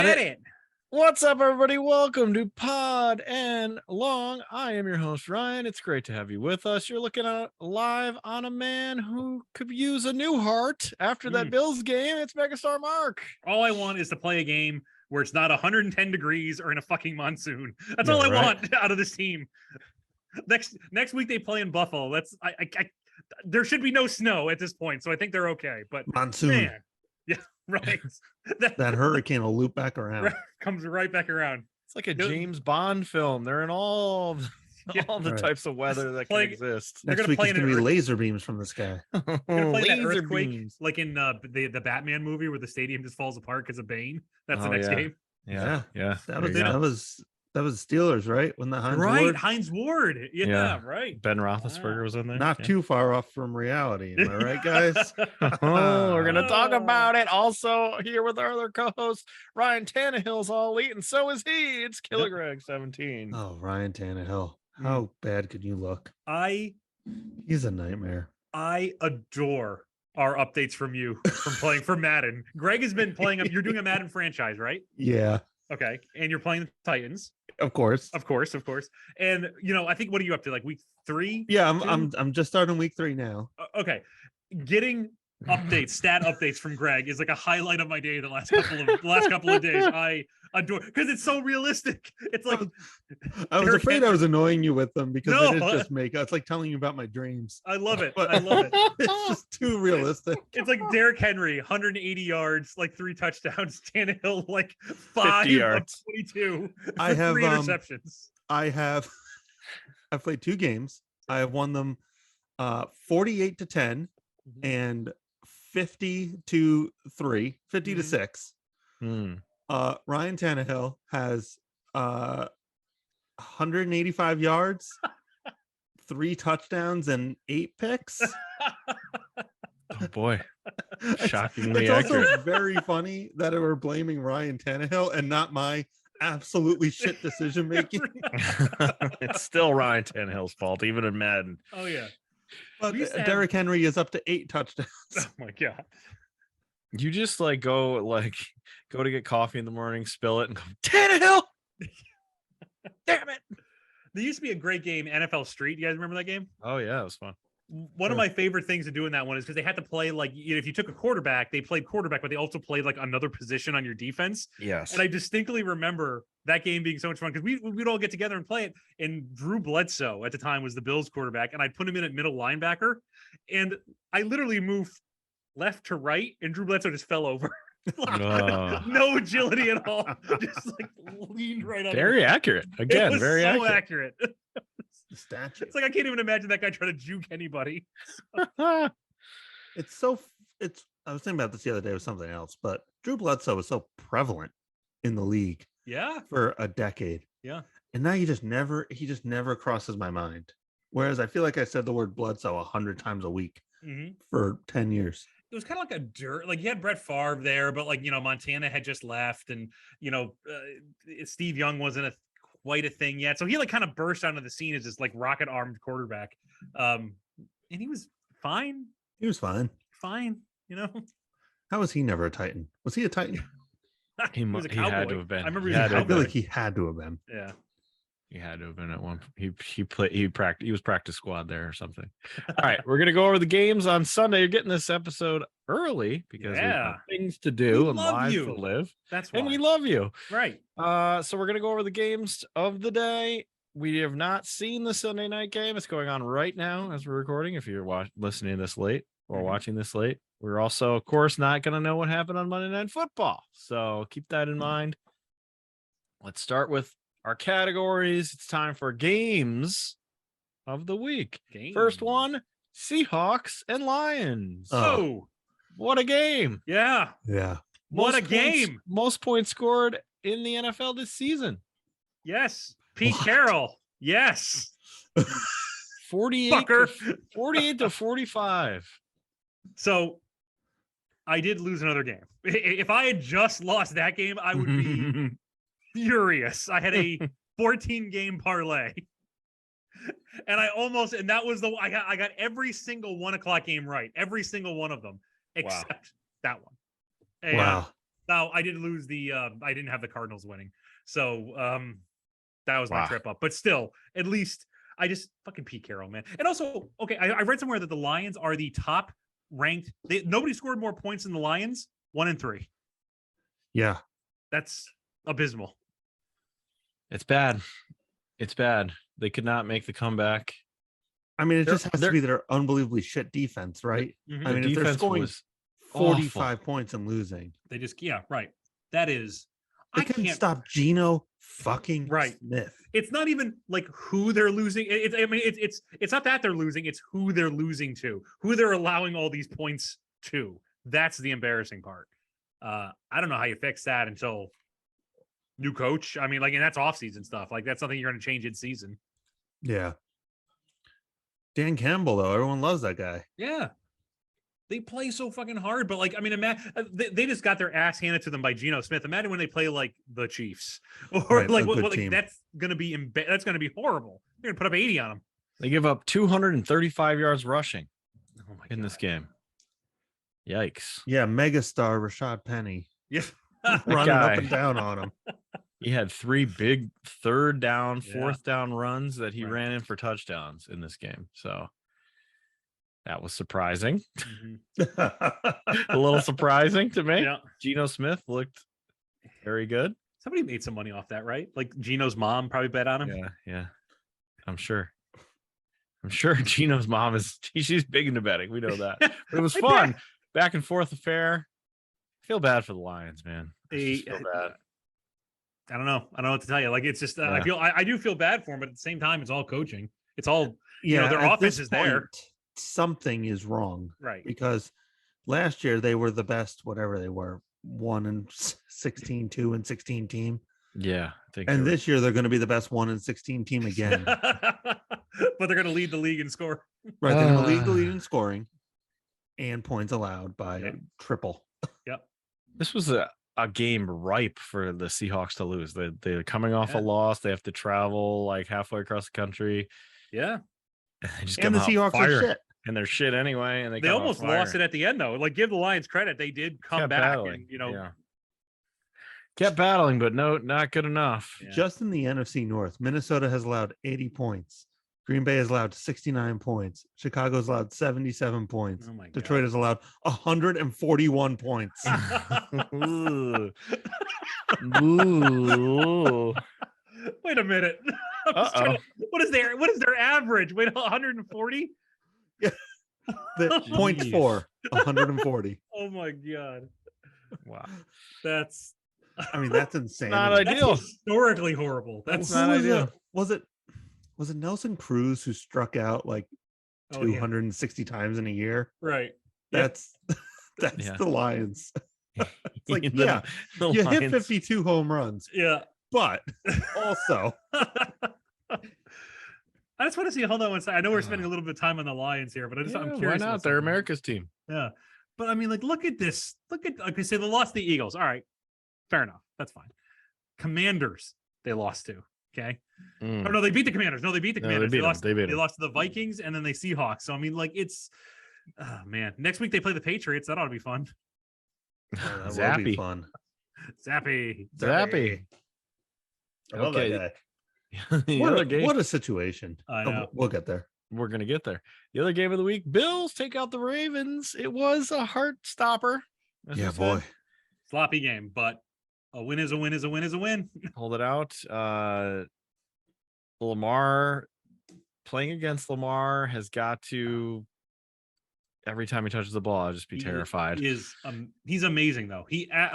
Get it. What's up, everybody? Welcome to Pod and Long. I am your host, Ryan. It's great to have you with us. You're looking at live on a man who could use a new heart after that Bills game. It's Megastar Mark. All I want is to play a game where it's not 110 degrees or in a fucking monsoon. That's all I want out of this team. Next week they play in Buffalo. There should be no snow at this point, so I think they're okay. But monsoon, man, yeah, right. that hurricane will loop back around. Comes right back around. It's like a James Bond film. They're in all the types of weather that can exist. Next week it's going to be laser beams from the sky. They're going to play that earthquake, like in the Batman movie where the stadium just falls apart because of Bane. That's the next game. Yeah. That was Steelers, right? When the Hines Ward. Yeah, right. Ben Roethlisberger was in there. Not too far off from reality. Am I right, guys? We're going to talk about it. Also here with our other co-host, Ryan Tannehill's all elite, and so is he. It's Killer Greg 17. Oh, Ryan Tannehill. How bad could you look? He's a nightmare. I adore our updates from you from playing for Madden. Greg has been playing you're doing a Madden franchise, right? Yeah. Okay. And you're playing the Titans. Of course. And I think, what are you up to? Like week 3? Yeah, I'm just starting week 3 now. Okay. Getting stat updates from Greg is like a highlight of my day the last couple of days. I adore, because it's so realistic. It's like I was afraid I was annoying you with them because it is just it's like telling you about my dreams. I love it. It's just too realistic. It's like Derrick Henry, 180 yards, like 3 touchdowns. Tannehill, like 5 yards, 22. I have 3 interceptions. I've played 2 games. I have won them 48-10 and 50-3, 50-6. Ryan Tannehill has 185 yards, 3 touchdowns, and 8 picks. Oh boy. Shockingly it's accurate. Also very funny that we're blaming Ryan Tannehill and not my absolutely shit decision making. It's still Ryan Tannehill's fault, even in Madden. Oh yeah. But Derrick Henry is up to 8 touchdowns. Oh my god. You just go to get coffee in the morning, spill it, and go, Tannehill! Damn it. There used to be a great game, NFL Street. You guys remember that game? Oh yeah, it was fun. One of my favorite things to do in that one is because they had to play if you took a quarterback, they played quarterback, but they also played like another position on your defense. Yes. And I distinctly remember that game being so much fun because we'd all get together and play it. And Drew Bledsoe at the time was the Bills quarterback, and I put him in at middle linebacker, and I literally moved left to right, and Drew Bledsoe just fell over. No agility at all. Just leaned right up. Very accurate. Again, very accurate. Statue. It's like I can't even imagine that guy trying to juke anybody. I was thinking about this the other day with something else, but Drew Bledsoe was so prevalent in the league. Yeah. For a decade. Yeah. And now he just never crosses my mind. Whereas I feel like I said the word Bledsoe 100 times a week for 10 years. It was kind of like you had Brett Favre there, but Montana had just left, and Steve Young wasn't quite a thing yet. So he kind of burst onto the scene as this rocket armed quarterback. And he was fine. He was fine. How was he never a Titan? Was he a Titan? He had to have been. I remember I feel like he had to have been. Yeah. He had to have been at one. He was practice squad there or something. All right, we're gonna go over the games on Sunday. You're getting this episode early because we have things to do and lives to live. That's why. And we love you. Right. So we're gonna go over the games of the day. We have not seen the Sunday night game. It's going on right now as we're recording. If you're listening this late or watching this late, we're also, of course, not gonna know what happened on Monday Night Football. So keep that in mind. Let's start with our categories. It's time for games of the week. First one, Seahawks and Lions. Oh, what a game. Yeah. What a game. Most points scored in the NFL this season. Yes. Pete Carroll. Yes. 48 to 45. So I did lose another game. If I had just lost that game, I would be furious. I had a 14-game parlay, and that was I got every single 1:00 game right, every single one of them except that one. And wow. Now I did lose the. I didn't have the Cardinals winning, so that was my Wow. trip up. But still, at least I just fucking Pete Carroll, man. And also, okay, I read somewhere that the Lions are the top ranked. Nobody scored more points than the Lions. 1-3. Yeah. That's abysmal. It's bad. It's bad. They could not make the comeback. I mean, it They're- just has to they're- be their unbelievably shit defense, right? Mhm. I mean, if they're defense scoring was 45 points and losing, They just right. That is. they I couldn't can't stop Geno fucking Right. Smith. It's not even like who they're losing. I mean, it's not that they're losing. It's who they're losing to, who they're allowing all these points to. That's the embarrassing part. I don't know how you fix that until new coach. I mean, like, and that's off-season stuff. Like, that's something you're going to change in season. Yeah. Dan Campbell, though, everyone loves that guy. Yeah. They play so fucking hard, but like, I mean, they just got their ass handed to them by Geno Smith. Imagine when they play like the Chiefs, or Right, like, a good like team. that's gonna be that's gonna be horrible. They're gonna put up 80 on them. They give up 235 yards rushing Oh my in this game. Yikes. Yeah, megastar Rashad Penny Yeah. running guy. up and down on him. He had 3 big third down, Yeah. fourth down runs that he Right. ran in for touchdowns in this game. So that was surprising. Mhm. A little surprising to me. Yeah. Geno Smith looked very good. Somebody made some money off that, right? Like Gino's mom probably bet on him. Yeah. I'm sure Gino's mom she's big into betting. We know that. But it was I fun. bet. Back and forth affair. I feel bad for the Lions, man. I just feel bad. I don't know. I don't know what to tell you. Like, it's just I Yeah. feel I do feel bad for him, but at the same time, it's all coaching. It's all Yeah, their at offense this is there. point, something is wrong right. because last year they were the best, whatever they were, 1-16, 2-16 team. Yeah. I think And you're- this year they're going to be the best 1-16 team again. But they're going to lead the league in score. Right. They're going to lead the lead in scoring and points allowed by Yep. triple. this was a game ripe for the Seahawks to lose. They're coming off Yeah. a loss. They have to travel like halfway across the country. Yeah. And they just And the Seahawks are shit. And they're shit anyway. And They come off almost fire. lost it at the end, though. Like, give the Lions credit. They did come Kept back battling. and, Yeah. Kept battling, but no, not good enough. Yeah. Just in the NFC North, Minnesota has allowed 80 points. Green Bay has allowed 69 points. Chicago's allowed 77 points. Oh my God. Detroit has allowed 141 points. Ooh. Ooh. Wait a minute. I'm just trying to- what is their average? Wait, 140? The points Jeez. for 140. Oh my God. Wow. That's I mean, that's insane. Not that's ideal. historically horrible. That's not ideal. Was it Nelson Cruz who struck out like oh, yeah. 260 times in a year? Right. Yeah. That's Yeah. the Lions. It's like, The- yeah, the you hit Lions- 52 home runs, Yeah. but also I just want to see. Hold on one second. I know we're spending a little bit of time on the Lions here, but I'm Yeah, curious. why about not? They're something. America's team. Yeah. But I mean, like, look at this. Look at, like I say, they lost the Eagles. All right. Fair enough. That's fine. Commanders, they lost to. Okay. Mm. Oh, no, they beat the Commanders. No, they beat the No, they Commanders. beat 'em. lost, They beat 'em. they lost to the Vikings and then they Seahawks. So, I mean, like, it's, oh, man. Next week they play the Patriots. That ought to be fun. that will be Zappy. fun. Zappy. Zappy. I love Okay. that guy. The What other a, game, what a situation. I Oh, know. we'll get there. we're gonna get there. The other game of the week, Bills take out the Ravens. It was a heart stopper. as we Yeah, said. boy. Sloppy game, but a win is a win is a win is a win. Pulled it out. Lamar playing against Lamar has got to every time he touches the ball, I'll just be He terrified. He's amazing though.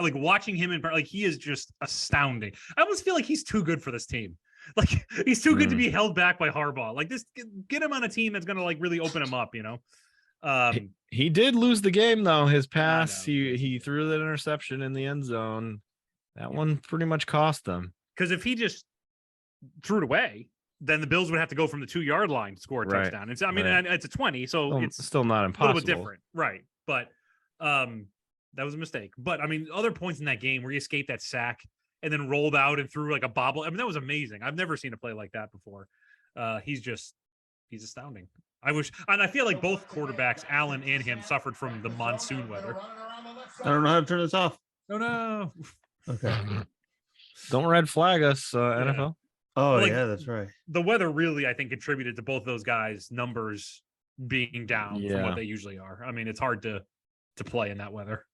Like watching him like he is just astounding. I almost feel like he's too good for this team. Like he's too good to be held back by Harbaugh. Like this, get him on a team that's gonna like really open him up. You know. He did lose the game though. His pass, know. he threw that interception in the end zone. That one pretty much cost them. Because if he just threw it away, then the Bills would have to go from the 2-yard line to score a Right, touchdown. It's I mean, right. and it's a 20, so Still, it's still not a impossible. little bit different, right? But that was a mistake. But I mean, other points in that game where he escaped that sack and then rolled out and threw like a bobble. I mean, that was amazing. I've never seen a play like that before. He's astounding. I feel like both quarterbacks, Allen and him, suffered from the monsoon weather. I don't know how to turn this off. Oh no. Okay. Don't red flag us, NFL. Oh Like, yeah, that's right. The weather really, I think, contributed to both those guys' numbers being down from Yeah. what they usually are. I mean, it's hard to play in that weather.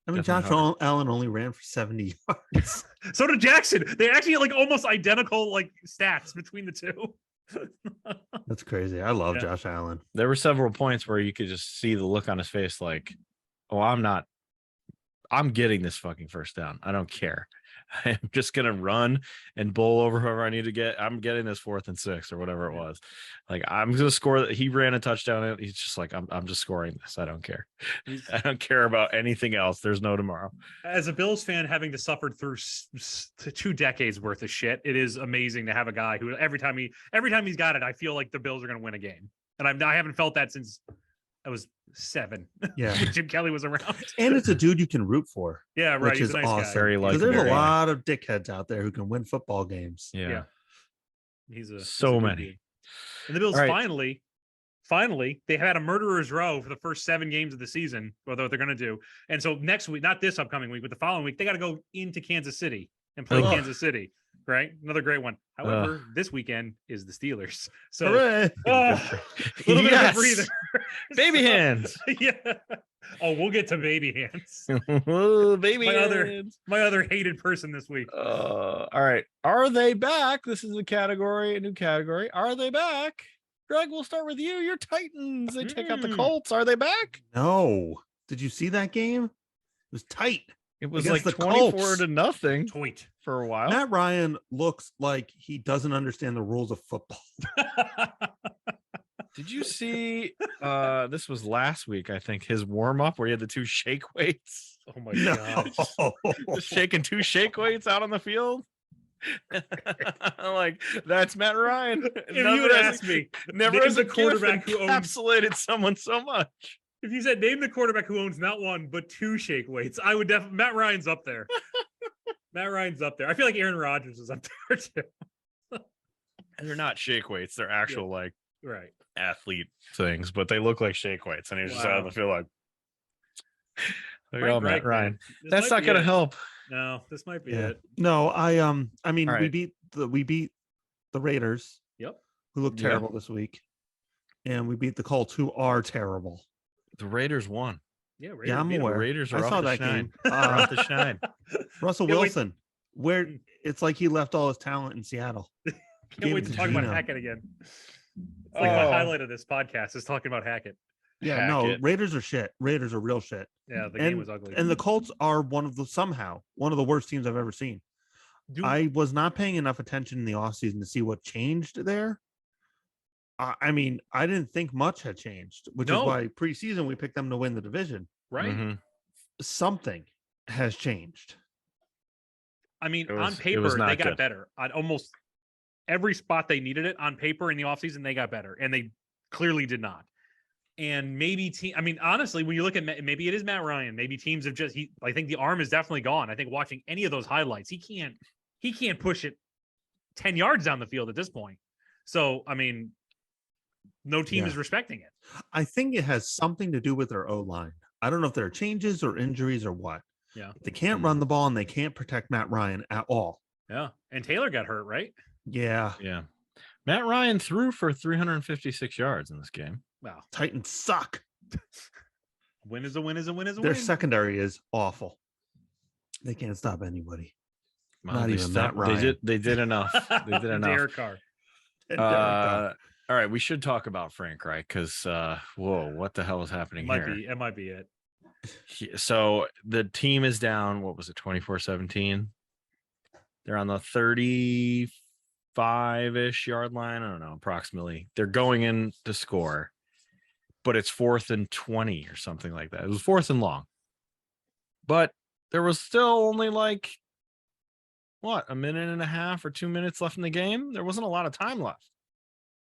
I mean, Definitely Josh Allen only ran for 70 yards. So did Jackson. They actually had like almost identical like stats between the two. That's crazy. I love Yeah. Josh Allen. There were several points where you could just see the look on his face, like, "Oh, I'm getting this fucking first down. I don't care. I'm just gonna run and bowl over whoever I need to get. I'm getting this 4th and 6 or whatever it was. Like, I'm gonna score that." He ran a touchdown and he's just like, I'm just scoring this. I don't care. I don't care about anything else. There's no tomorrow. As a Bills fan, having to suffer through 2 decades worth of shit, it is amazing to have a guy who every time he's got it, I feel like the Bills are going to win a game, and I haven't felt that since I was 7. Yeah. when Jim Kelly was around. And it's a dude you can root for. Yeah, right. Which He's is a nice awesome. guy. Very Because there's a likable guy. lot of dickheads out there who can win football games. Yeah. He's a So good many. dude. And the Bills All right. finally, they had a murderer's row for the first 7 games of the season, or what they're going to do. And so next week, not this upcoming week, but the following week, they got to go into Kansas City and play Ugh. Kansas City. Right, another great one. However, this weekend is the Steelers. So Hooray. a little bit of a Yes. breather. Baby So, hands. Yeah. Oh, we'll get to baby hands. Baby My other- hands. My other hated person this week. All right. Are they back? This is a new category. Are they back? Greg, we'll start with you. Your Titans. They take out the Colts. Are they back? No. Did you see that game? It was tight. It was Against like the 24 Colts. to nothing Tweet. for a while. Matt Ryan looks like he doesn't understand the rules of football. Did you see this was last week, I think, his warm-up where he had the 2 shake weights? Oh my god. Just shaking 2 shake weights out on the field. Like, that's Matt Ryan. If you had asked me, Never name has the a quarterback quarterback who owns- encapsulated someone so much. if you said name the quarterback who owns not 1 but 2 shake weights, I would definitely. Matt Ryan's up there. Matt Ryan's up there. I feel like Aaron Rodgers is up there too. And they're not shake weights; they're actual like Right. athlete things, but they look like shake weights. And he was just out on Wow. the field like, there you Frank go, Matt Reich, man. Ryan. This That's might not be going to it. help. No, this might be Yeah. it. No, I mean, All we right. beat the Raiders, Yep. who look Yeah. terrible this week. And we beat the Colts, who are terrible. The Raiders won. Yeah. Raiders Yeah, I'm beat 'em. aware. The Raiders are I off saw the that shine. game. They're off the shine. Russell Can't wait- Wilson, where it's like he left all his talent in Seattle. Can't Gave wait it to to talk about Geno. Hackett again. It's like the Oh. highlight of this podcast is talking about Hackett. Yeah, no, Hackett. Raiders are shit. Raiders are real shit. Yeah, the game was ugly. And the Colts are one of the worst teams I've ever seen. Dude, I was not paying enough attention in the offseason to see what changed there. I mean, I didn't think much had changed, which No. is why preseason we picked them to win the division. right. Mhm. Something has changed. I mean, It on was paper, not they got good. better. On almost every spot they needed it on paper in the offseason, they got better. And they clearly did not. And maybe I mean, honestly, when you look at maybe it is Matt Ryan, maybe teams have just I think the arm is definitely gone. I think watching any of those highlights, he can't push it 10 yards down the field at this point. So I mean, no team Yeah. is respecting it. I think it has something to do with their O line. I don't know if there are changes or injuries or what. Yeah. They can't run the ball and they can't protect Matt Ryan at all. Yeah. And Taylor got hurt, right? Yeah. Yeah. Matt Ryan threw for 356 yards in this game. Wow. Titans suck. Win is a win is a win is a Their win. secondary is awful. They can't stop anybody. Not they even Matt stopped- Ryan. They did enough. They did enough. Derek Carr. And Derek Carr. All right, we should talk about Frank Reich because whoa, what the hell is happening here? It might be it. So the team is down, what was it, 24-17? They're on the 35-ish yard line. I don't know, approximately. They're going in to score, but it's 4th and 20 or something like that. It was 4th and long. But there was still only like what, a minute and a half or 2 minutes left in the game. There wasn't a lot of time left.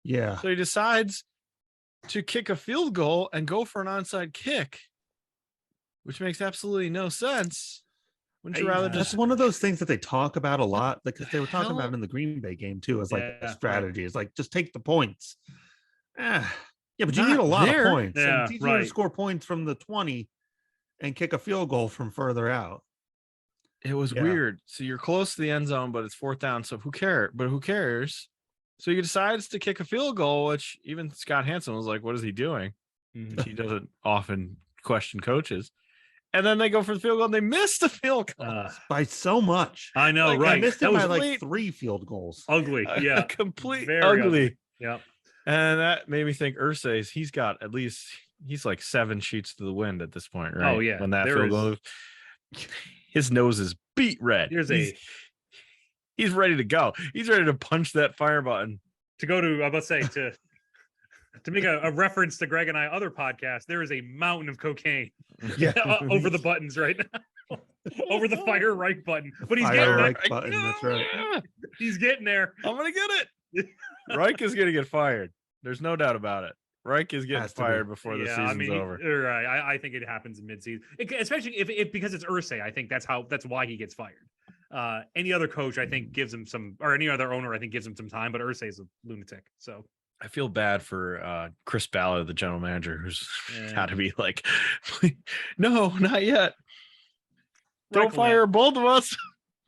Yeah. So he decides to kick a field goal and go for an onside kick, which makes absolutely no sense. Wouldn't you rather Yeah. That's just one of those things that they talk about a lot because they were talking hell? about it in the Green Bay game too as like Yeah, a right. strategy. It's like just take the points. Yeah, but you Not need a lot there. of points. Yeah, and it's easier to right. score points from the 20 and kick a field goal from further out. It was Yeah. weird. So you're close to the end zone, but it's fourth down. So who cares? But who cares? So he decides to kick a field goal, which even Scott Hansen was like, "What is he doing?" Which he doesn't often question coaches. And then they go for the field goal and they miss the field goal. By so much. I know, Like, I I right? missed That it by was like late. 3 field goals. ugly. Yeah, Complete very ugly. Yep. And that made me think Irsay's he's got at least he's like 7 sheets to the wind at this point, right? Oh, yeah, When that there field goal, his nose is beat red. Here's He's ready to go. He's ready to punch that fire button. to go to. I'm about to say to make a reference to Greg and I other podcasts. There is a mountain of cocaine Yeah. over the buttons right now, over the fire right button. But he's Fire getting there. right button, that's right. He's getting there. I'm gonna get it. Reich is gonna get fired. There's no doubt about it. Reich is getting Has to be. fired before the season's over. You're right. I think it happens in midseason, especially if because it's Ursay. I think that's why he gets fired. Any other coach, I think, gives him some, or any other owner, I think, gives him some time. But Ursay's a lunatic, so I feel bad for Chris Ballard, the general manager, who's Yeah. got to be like, no, not yet. Don't Reich will fire both of us.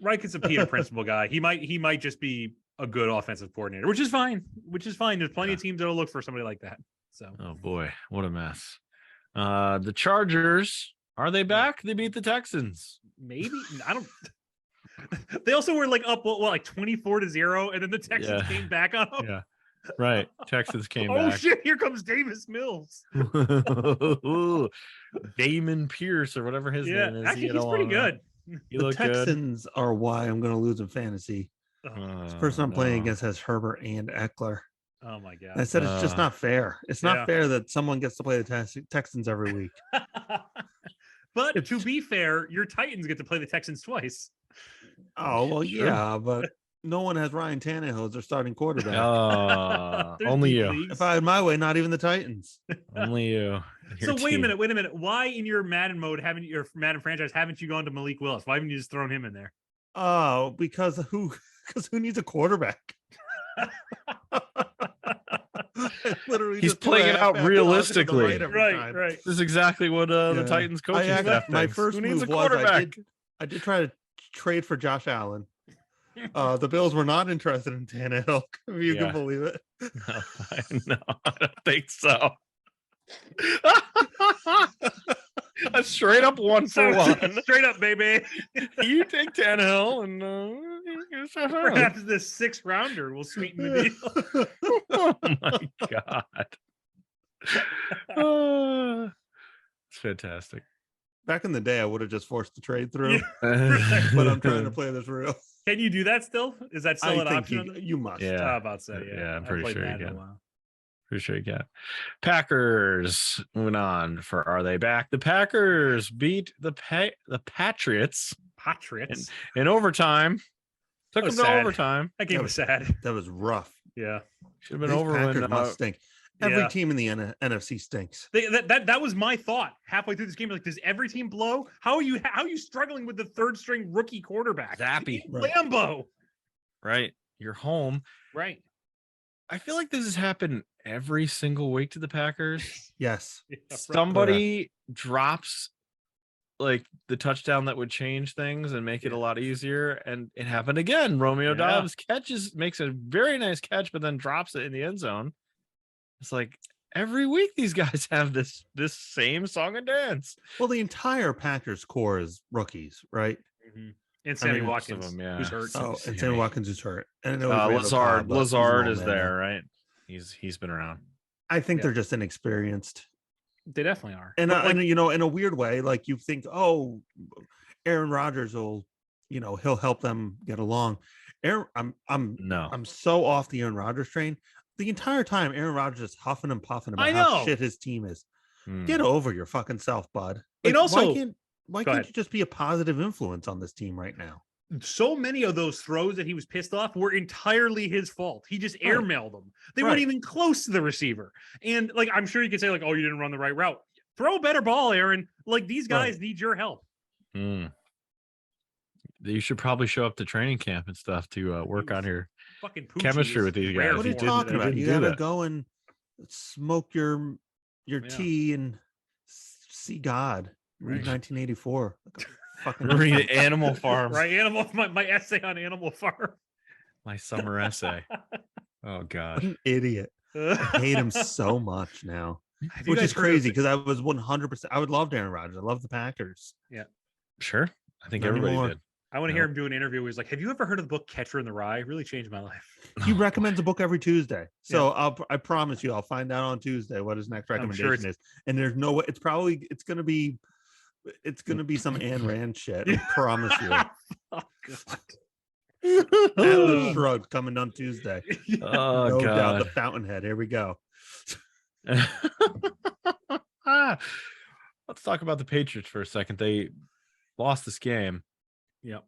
Reich is a Peter principal guy. He might just be a good offensive coordinator, which is fine. There's plenty of teams that'll look for somebody like that. So Oh boy, what a mess. The Chargers, are they back? They beat the Texans. maybe I don't. They also were like up like 24-0, and then the Texans Yeah. came back on them. Yeah. Right. Texans came Oh back. shit! Here comes Davis Mills. Damon Pierce or whatever his Yeah, name is. actually, He had he's a pretty long- good. He The looked good. Texans are why I'm going to lose in fantasy. This person I'm playing no. against has Herbert and Eckler. Oh my I god! said it's just not fair. It's not Yeah. fair that someone gets to play the Texans every week. But to be fair, your Titans get to play the Texans twice. Oh well, Sure. yeah, but no one has Ryan Tannehill as their starting quarterback. There's Only deep you. leagues. If I had my way, not even the Titans. Only you. and So your wait a team. minute. Why in your Madden mode haven't your Madden franchise haven't you gone to Malik Willis? Why haven't you just thrown him in there? Oh, because who needs a quarterback? I literally He's just threw a playing it out halfback to the realistically. right every time. Right. This is exactly what the Yeah. Titans coaching I staff actually, my thinks. first Who needs move a was quarterback? I did try to trade for Josh Allen. The Bills were not interested in Tannehill. If you Yeah. can believe it. No, I don't think so. A straight up 1 for 1. Straight up, baby. You take Tannehill and here's Josh Allen. Perhaps this 6th rounder will sweeten the deal. Oh my god. It's fantastic. Back in the day, I would have just forced the trade through, Yeah. but I'm trying to play this real. Can you do that still? Is that still I an think option? on the- you must. Yeah. Oh, about to say, yeah. Yeah, I'm I pretty played sure you Madden a can. while. Pretty sure you can. Packers moving on for Are They Back? The Packers beat the Patriots Patriots. in overtime. Took That them was to sad. overtime. That game That was sad. That was rough. Yeah. Should have been These over Packers when must stink. Every yeah. team in the NFC stinks. That was my thought halfway through this game. Like, does every team blow? How are you struggling with the 3rd string rookie quarterback? Zappy. Right. Lambo. right. You're home. Right. I feel like this has happened every single week to the Packers. Yes. Yeah, right. Somebody drops like the touchdown that would change things and make it a Yeah. lot easier. And it happened again. Romeo Yeah. Dobbs makes a very nice catch, but then drops it in the end zone. It's like every week these guys have this same song and dance. Well, the entire Packers core is rookies, right? Mhm. And Sammy mean, most of Watkins, them, yeah. who's hurt. Oh, Sammy. and Sammy Watkins is hurt. And I know he's Randall Lazard Cobb, but he's an Lazard old is man there, now. right? He's been around. I think Yeah. they're just inexperienced. They definitely are. And, But, like, and you know, in a weird way, like you think, oh, Aaron Rodgers will, he'll help them get along. No. I'm so off the Aaron Rodgers train. The entire time, Aaron Rodgers is huffing and puffing about I how know. shit his team is. Hmm. Get over your fucking self, bud. And Like, also- why Go can't ahead. you just be a positive influence on this team right now? so many of those throws that he was pissed off were entirely his fault. He just Right. airmailed them. They Right. weren't even close to the receiver. And like, I'm sure you could say like, oh, you didn't run the right route. Throw a better ball, Aaron. Like these guys Right. need your help. Hmm. You should probably show up to training camp and stuff to work on your Fucking Poochie chemistry is with these rare guys. What are you You form. didn't- talking you about? didn't You do gotta that. go and smoke your Yeah. tea and see God. Read Right. 1984. fucking Read Animal Farm. Right, my essay on Animal Farm. My summer essay. Oh What gosh. an idiot. I hate him so much now, Have you which guys is heard of crazy the- because I was 100%. I would love Aaron Rodgers. I love the Packers. Sure. I think Not everybody anymore. did. I want to hear him do an interview where he's like, "Have you ever heard of the book Catcher in the Rye? It really changed my life." He Oh, recommends a book every Tuesday. So I promise you, I'll find out on Tuesday what his next I'm recommendation sure it's- is. And there's no way. It's gonna be some Ayn Rand shit. I promise you. Oh, God. Atlas Shrugged coming on Tuesday. Oh No doubt. The god. Fountainhead. Here we go. Let's talk about the Patriots for a second. They lost this game. Yep.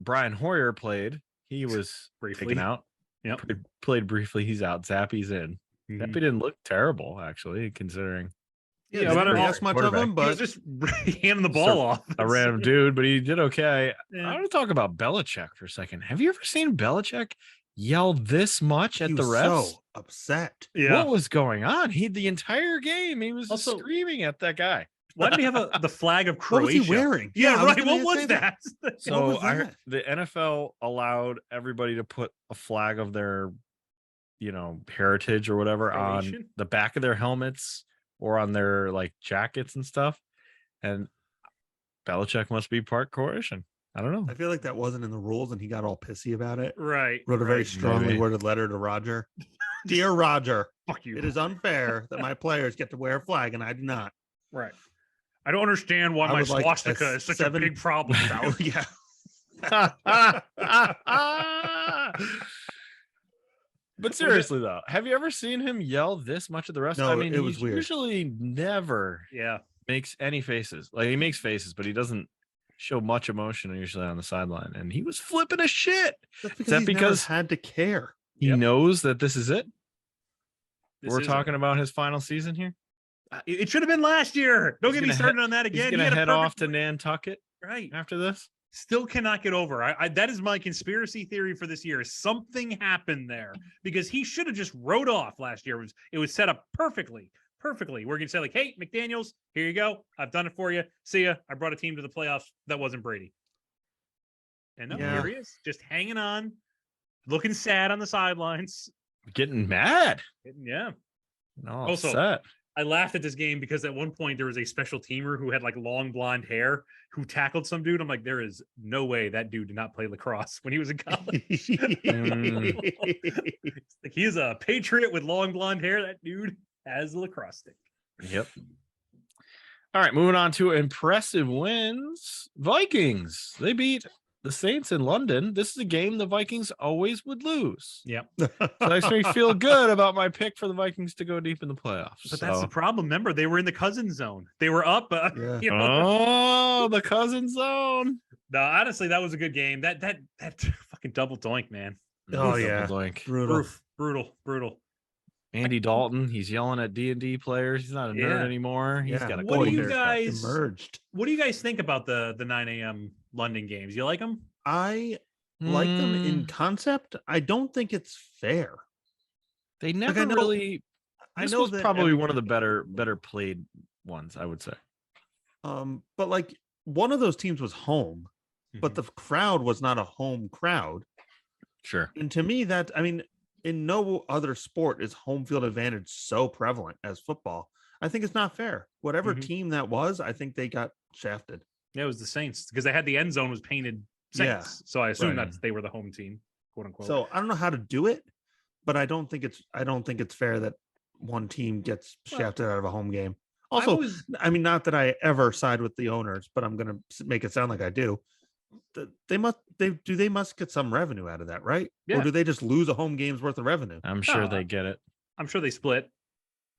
Brian Hoyer played. He was Briefly. taken out. Yep. Played briefly. He's out. Zappy's in. Mhm. Zappy didn't look terrible, actually, considering Yeah, Yeah, they but didn't I- ask much of him, He was but just handing the ball off. a random dude, but he did okay. Yeah. I want to talk about Belichick for a second. Have you ever seen Belichick yell this much at he the was refs? so upset. Yeah. What was going on? The entire game he was just Also- screaming at that guy. Why did he have the flag of What was Croatia? he wearing? Yeah, I was right. gonna What was say that? So was that? the NFL allowed everybody to put a flag of their, heritage or whatever on Croatian? the back of their helmets or on their like jackets and stuff. And Belichick must be part Croatian. I don't know. I feel like that wasn't in the rules, and he got all pissy about it. Right. Wrote a very right. strongly Maybe. worded letter to Roger. Dear Roger, Fuck you. it is unfair that my players get to wear a flag and I do not. Right. I don't understand why I my would like swastika a is such 7 a big problem. South. Yeah. But seriously though, have you ever seen him yell this much at the refs? No, I mean, it was he weird. usually never Yeah. makes any faces. Like he makes faces, but he doesn't show much emotion usually on the sideline. And he was flipping a shit. That's because that he's never because- had to care. He Yep. knows that this is it. This We're is talking about his final season here. It should have been last year. Don't He's get me gonna started on that He's again. He gonna had a head off perfect- to Nantucket right. after this. Still cannot get over. I that is my conspiracy theory for this year. Something happened there because he should have just rode off last year. It was set up perfectly. Perfectly. We're gonna say like, hey, McDaniels, here you go. I've done it for you. See ya. I brought a team to the playoffs. That wasn't Brady. And no, Yeah. here he is, just hanging on, looking sad on the sidelines. Getting mad. Yeah. No, Also, upset. I laughed at this game because at one point there was a special teamer who had like long blonde hair who tackled some dude. I'm like, there is no way that dude did not play lacrosse when he was in college. Like, he is a patriot with long blonde hair. That dude has a lacrosse stick. Yep. All right, moving on to impressive wins. Vikings. They beat the Saints in London. This is a game the Vikings always would lose. Yep. So that makes me feel good about my pick for the Vikings to go deep in the playoffs. But that's the So- problem. Remember, they were in the cousin zone. They were up. Yeah. You know? Oh, the cousin zone. No, honestly, that was a good game. That fucking double doink, man. Oh, Double yeah. doink. Brutal. Brutal. Andy Dalton, he's yelling at D&D players. He's not a nerd Yeah. anymore. He's Yeah. got a What do cool you haircut. guys- Emerged. What do you guys think about the 9 a.m. London games? You like them? I like them in Mm, concept. I don't think it's fair. They never know- really. I This know was that probably one of the everybody- better played ones, I would say. But like one of those teams was home, but the crowd was not a home crowd. Sure. And to me, that I mean, in no other sport is home field advantage so prevalent as football. I think it's not fair. Whatever Mhm. team that was, I think they got shafted. Yeah, it was the Saints because they had the end zone was painted Yeah. Saints. So I assume Right. that they were the home team, quote unquote. So I don't know how to do it, but I don't think it's fair that one team gets Well, shafted out of a home game. I've Also, always- I mean, not that I ever side with the owners, but I'm gonna make it sound like I do. They must get some revenue out of that, right? Yeah. Or do they just lose a home game's worth of revenue? I'm sure No, they get it. I'm sure they split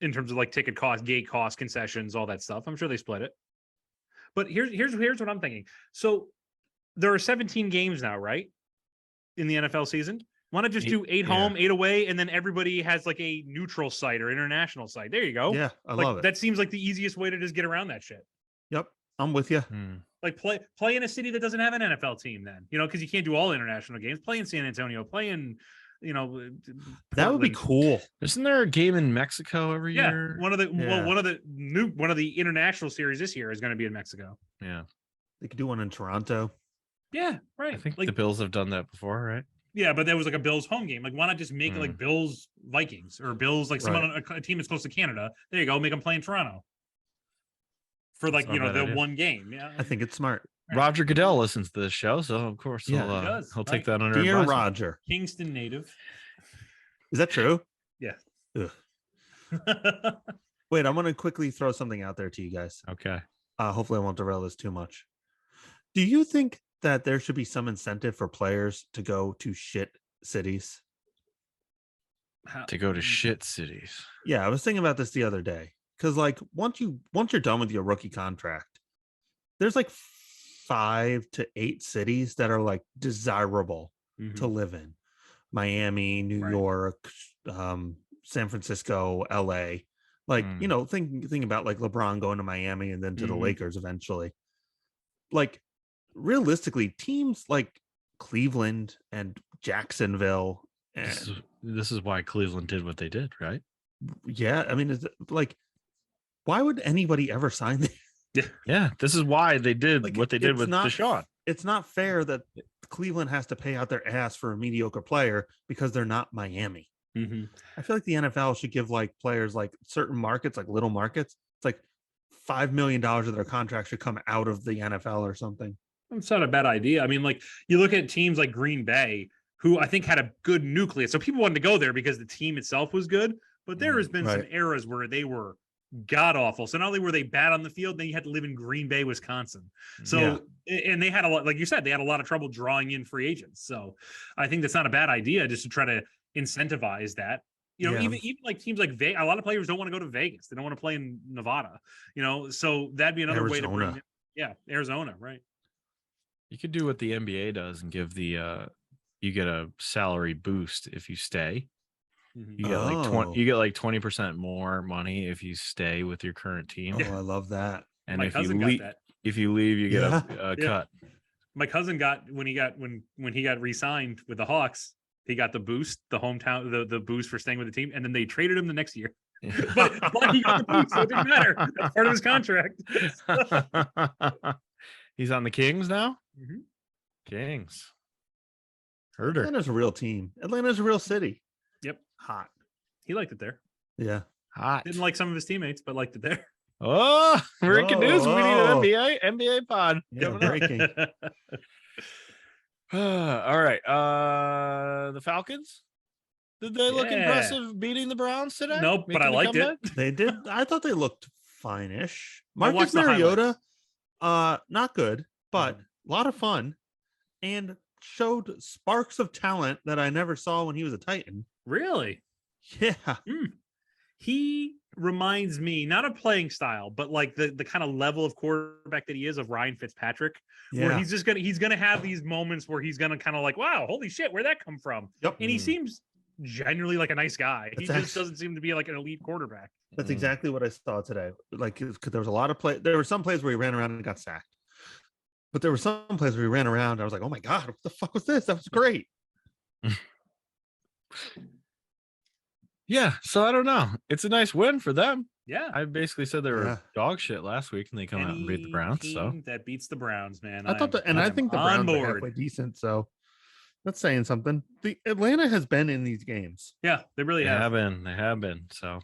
in terms of like ticket cost, gate cost, concessions, all that stuff. I'm sure they split it. But here's what I'm thinking. So there are 17 games now, right? In the NFL season. Why not just Eight- do 8 yeah. home, 8 away, and then everybody has like a neutral site or international site. There you go. Yeah, I Like, love it. that seems like the easiest way to just get around that shit. Yep, I'm with you. Hmm. Like play in a city that doesn't have an NFL team, then because you can't do all international games. Play in San Antonio. Play in That would be Portland. cool. Isn't there a game in Mexico every Yeah, year? one of the Yeah. one of the international series this year is going to be in Mexico. Yeah. They could do one in Toronto. Yeah, right. I think like the Bills have done that before, right? yeah, but that was like a Bills home game. Like, why not just make it like Bills Vikings or Bills like someone a team that's close to Canada? There you go, make them play in Toronto for That's like not a bad the idea. one game. Yeah, I think it's smart. Roger Goodell listens to this show, so of course Yeah, he'll he does, he'll right. take that under Dear advisement. Roger. Kingston native. Is that true? Yeah. Ugh. Wait, I'm going to quickly throw something out there to you guys. Okay. Hopefully I won't derail this too much. Do you think that there should be some incentive for players to go to shit cities? To go to shit cities. Yeah, I was thinking about this the other day. Because like once you're done with your rookie contract, there's like 5 to 8 cities that are like desirable to live in. Miami, New York, San Francisco, LA. Like, you know, think about like LeBron going to Miami and then to the Lakers eventually. Like realistically, teams like Cleveland and Jacksonville and This is why Cleveland did what they did, right? yeah, I mean, it's like, why would anybody ever sign this? Yeah, this is why they did Like, what they did it's with not- Deshaun. It's not fair that Cleveland has to pay out their ass for a mediocre player because they're not Miami. I feel like the NFL should give like players like certain markets, like little markets. It's like $5 million of their contract should come out of the NFL or something. It's not a bad idea. I mean, like you look at teams like Green Bay, who I think had a good nucleus. So people wanted to go there because the team itself was good. But there has been some eras where they were god awful. So not only were they bad on the field, then you had to live in Green Bay, Wisconsin. So and they had a lot, like you said, they had a lot of trouble drawing in free agents. So I think that's not a bad idea just to try to incentivize that. You know, even like teams like Vegas, a lot of players don't want to go to Vegas. They don't want to play in Nevada. You know, so that'd be another way to bring. Arizona, right? You could do what the NBA does and give the you get a salary boost if you stay. You get you get like 20% more money if you stay with your current team. Oh, I love that. And if you leave, you get a cut. My cousin got when he got re-signed with the Hawks, he got the boost, the hometown, the boost for staying with the team, and then they traded him the next year. but he got the boost, so it didn't matter. That's part of his contract. He's on the Kings now. Kings. Herder. Atlanta's a real team. Atlanta's a real city. Yep. Hot. He liked it there. Yeah. Hot. Didn't like some of his teteammates, but liked it there. Oh, breaking news. We need an NBA pod. Yeah, breaking. All right. The Falcons. Did they look impressive beating the Browns today? Nope, but I liked it. They did. I thought they looked fine-ish. I watched Marcus the Mariota, not good, but a lot of fun, and showed sparks of talent that I never saw when he was a Titan. Really? Yeah. He reminds me not of playing style, but like the kind of level of quarterback that he is of Ryan Fitzpatrick, where he's gonna have these moments where he's gonna kind of like, wow, holy shit, where'd that come from? Yep. And he seems genuinely like a nice guy. He just doesn't seem to be like an elite quarterback. That's exactly what I saw today. Like, because there was a lot of play. There were some plays where he ran around and got sacked, but there were some plays where he ran around. I was like, oh my god, what the fuck was this? That was great. Yeah, so I don't know. It's a nice win for them. Yeah, I basically said they were dog shit last week, and they come out and beat the Browns. So that beats the Browns, man. I thought that, and I think the Browns are halfway decent. So that's saying something. The Atlanta has been in these games. Yeah, they really have. They have been. So,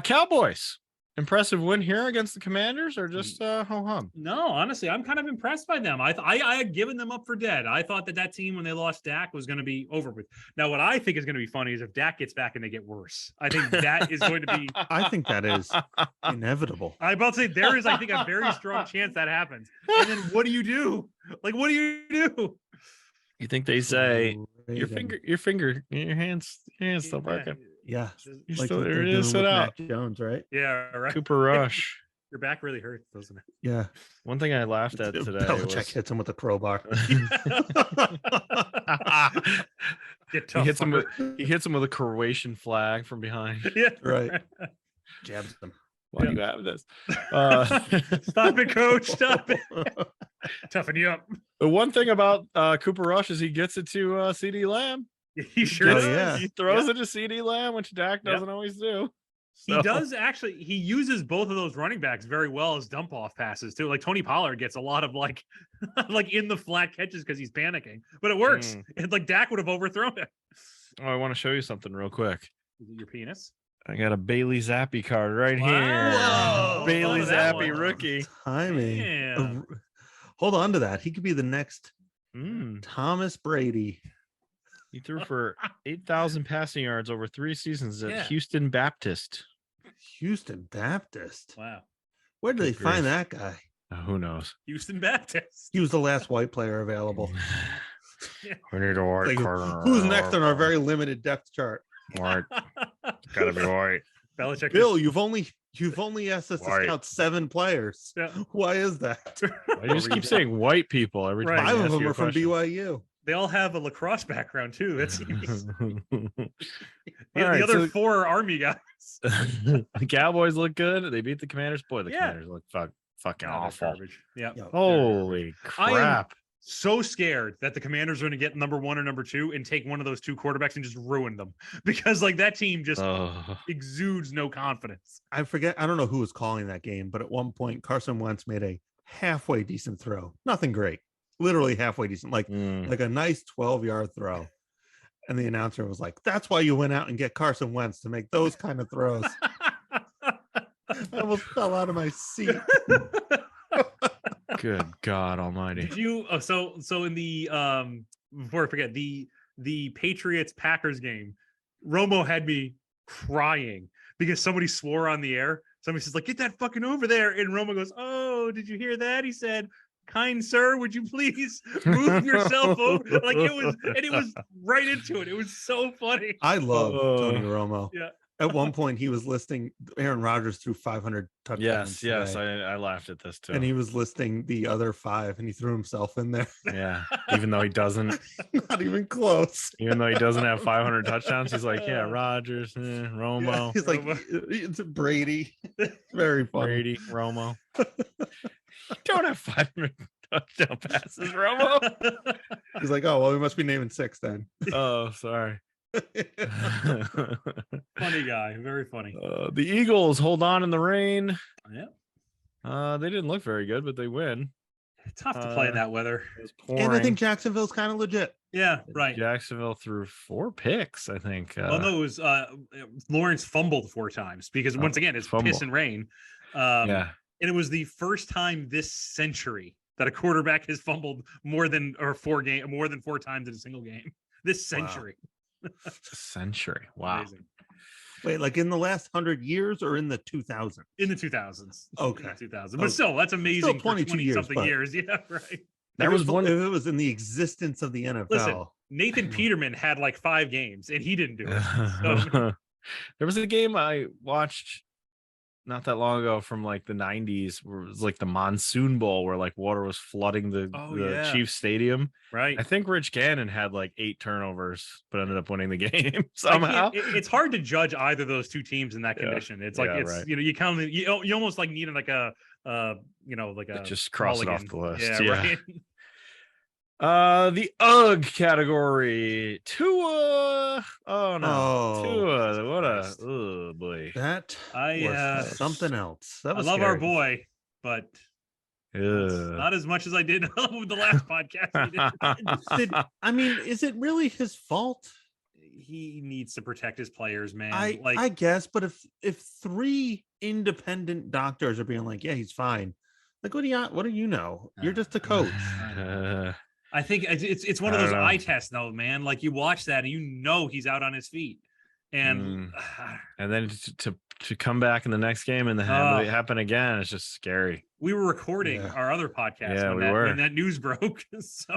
Cowboys. Impressive win here against the Commanders, or just ho hum? No, honestly, I'm kind of impressed by them. I had given them up for dead. I thought that team, when they lost Dak, was going to be over with. Now, what I think is going to be funny is if Dak gets back and they get worse. I think that is going to be. I think that is inevitable. I'm about to say there is, I think, a very strong chance that happens. And then what do you do? Like, what do you do? You think they say your hands still working? Yeah, You're like still what there. they're It is. doing Sit with out. Mac Jones, right? Yeah, right. Cooper Rush. Your back really hurts, doesn't it? Yeah. One thing I laughed at today Belichick was hits him with a crowbar. he hits him with a Croatian flag from behind. Yeah, right. Jabs them. Why do you have this? Stop it, coach. Stop it. Toughen you up. The one thing about Cooper Rush is he gets it to CeeDee Lamb. He sure Oh, does. yeah. He throws it to CeeDee Lamb, which Dak doesn't always do. He So- does actually. He uses both of those running backs very well as dump off passes too. Like Tony Pollard gets a lot of like, like in the flat catches because he's panicking, but it works. And like Dak would have overthrown it. Oh, I want to show you something real quick. Is it your penis? I got a Bailey Zappi card right Wow. here. Whoa. Bailey Oh, that Zappi one. rookie. Timing. Damn. Hold on to that. He could be the next Mm. Thomas Brady. He threw for 8,000 passing yards over 3 seasons at Yeah. Houston Baptist. Houston Baptist. Wow. Where did they Good find grief. that guy? Who knows? Houston Baptist. He was the last white player available. We need a white Like, corner. who's next on our very limited depth chart? white? Gotta be white. Belichick. Bill, you've only asked us to White. scout 7 players. Yeah. Why is that? Why you just keep saying white people every Right. time. 5 I of ask them you a are from question. BYU. They all have a lacrosse background too. That's the, All right, the other so- 4 are Army guys. The Cowboys look good. They beat the Commanders. Boy, the Yeah. Commanders look fucking Nah, they're awful. garbage. Yeah. Yo, Holy I am- crap. So scared that the Commanders are going to get number 1 or number 2 and take one of those 2 quarterbacks and just ruin them because like that team just Oh, exudes no confidence. I forget. I don't know who was calling that game, but at one point, Carson Wentz made a halfway decent throw. Nothing great. Literally halfway decent. Like a nice 12-yard throw. And the announcer was like, that's why you went out and get Carson Wentz to make those kind of throws. I almost fell out of my seat. good God Almighty. Did you so in the before I forget the Patriots Packers game, Romo had me crying because somebody swore on the air. Somebody says like, get that fucking over there. And Romo goes, oh, did you hear that? He said, kind sir, would you please move yourself over? Like it was right into it. It was so funny. I love Oh. Tony Romo. Yeah. At one point, he was listing Aaron Rodgers threw 500 touchdowns. Yes, today, I laughed at this too. and he was listing the other 5, and he threw himself in there. Yeah, even though he doesn't Not even close. have 500 touchdowns, he's like, yeah, Rogers, Yeah, Romo, he's like, Romo. it's Brady. Very funny. Brady, Romo. You don't have 500 touchdown passes, Romo. He's like, oh well, we must be naming 6 then. Oh, sorry. Funny guy, very funny. The Eagles hold on in the rain. Yeah. They didn't look very good, but they win. Tough to play in that weather. It was And I pouring. think Jacksonville's kind of legit. Yeah, right. Jacksonville threw 4 picks, I think. Well, no, it was Lawrence fumbled 4 times because once again it's fumble. piss and rain. Yeah. And it was the first time this century that a quarterback has fumbled more than 4 times in a single game. This Wow. century. Century. Wow. Amazing. Wait, like in the last 100 years or in the 2000s? In the 2000s. Okay. In the 2000s. Oh, But still, that's amazing. 22 for 20 years, something but- years. Yeah, right. There If was it one. if it was in the existence of the NFL. Listen, Nathan Peterman had like 5 games and he didn't do it. So, There was a game I watched not that long ago from like the 90s where it was like the Monsoon Bowl where like water was flooding the yeah. Chiefs Stadium. right. I think Rich Gannon had like 8 turnovers, but ended up winning the game I can't- somehow. it's hard to judge either of those 2 teams in that Yeah. condition. It's like Yeah, it's right. you kind of you almost like needed like a like a Just cross it off mulligan. the list. Yeah, Yeah. right. The UGG category. Tua. Oh no. Oh, Tua. What a Christ. oh boy. That I was something else. That I was love our scary. boy, but Ugh. not as much as I did with the last podcast. We did. I mean, is it really his fault? He needs to protect his players, man. I guess, but if 3 independent doctors are being like, yeah, he's fine. Like, what do you know? You're just a coach. I think it's one of I those don't know. eye tests, though, man. Like you watch that and you know he's out on his feet, and And then to come back in the next game and have it happen again, it's just scary. we were recording Yeah. our other podcast Yeah, when, we that, were. when that news broke. So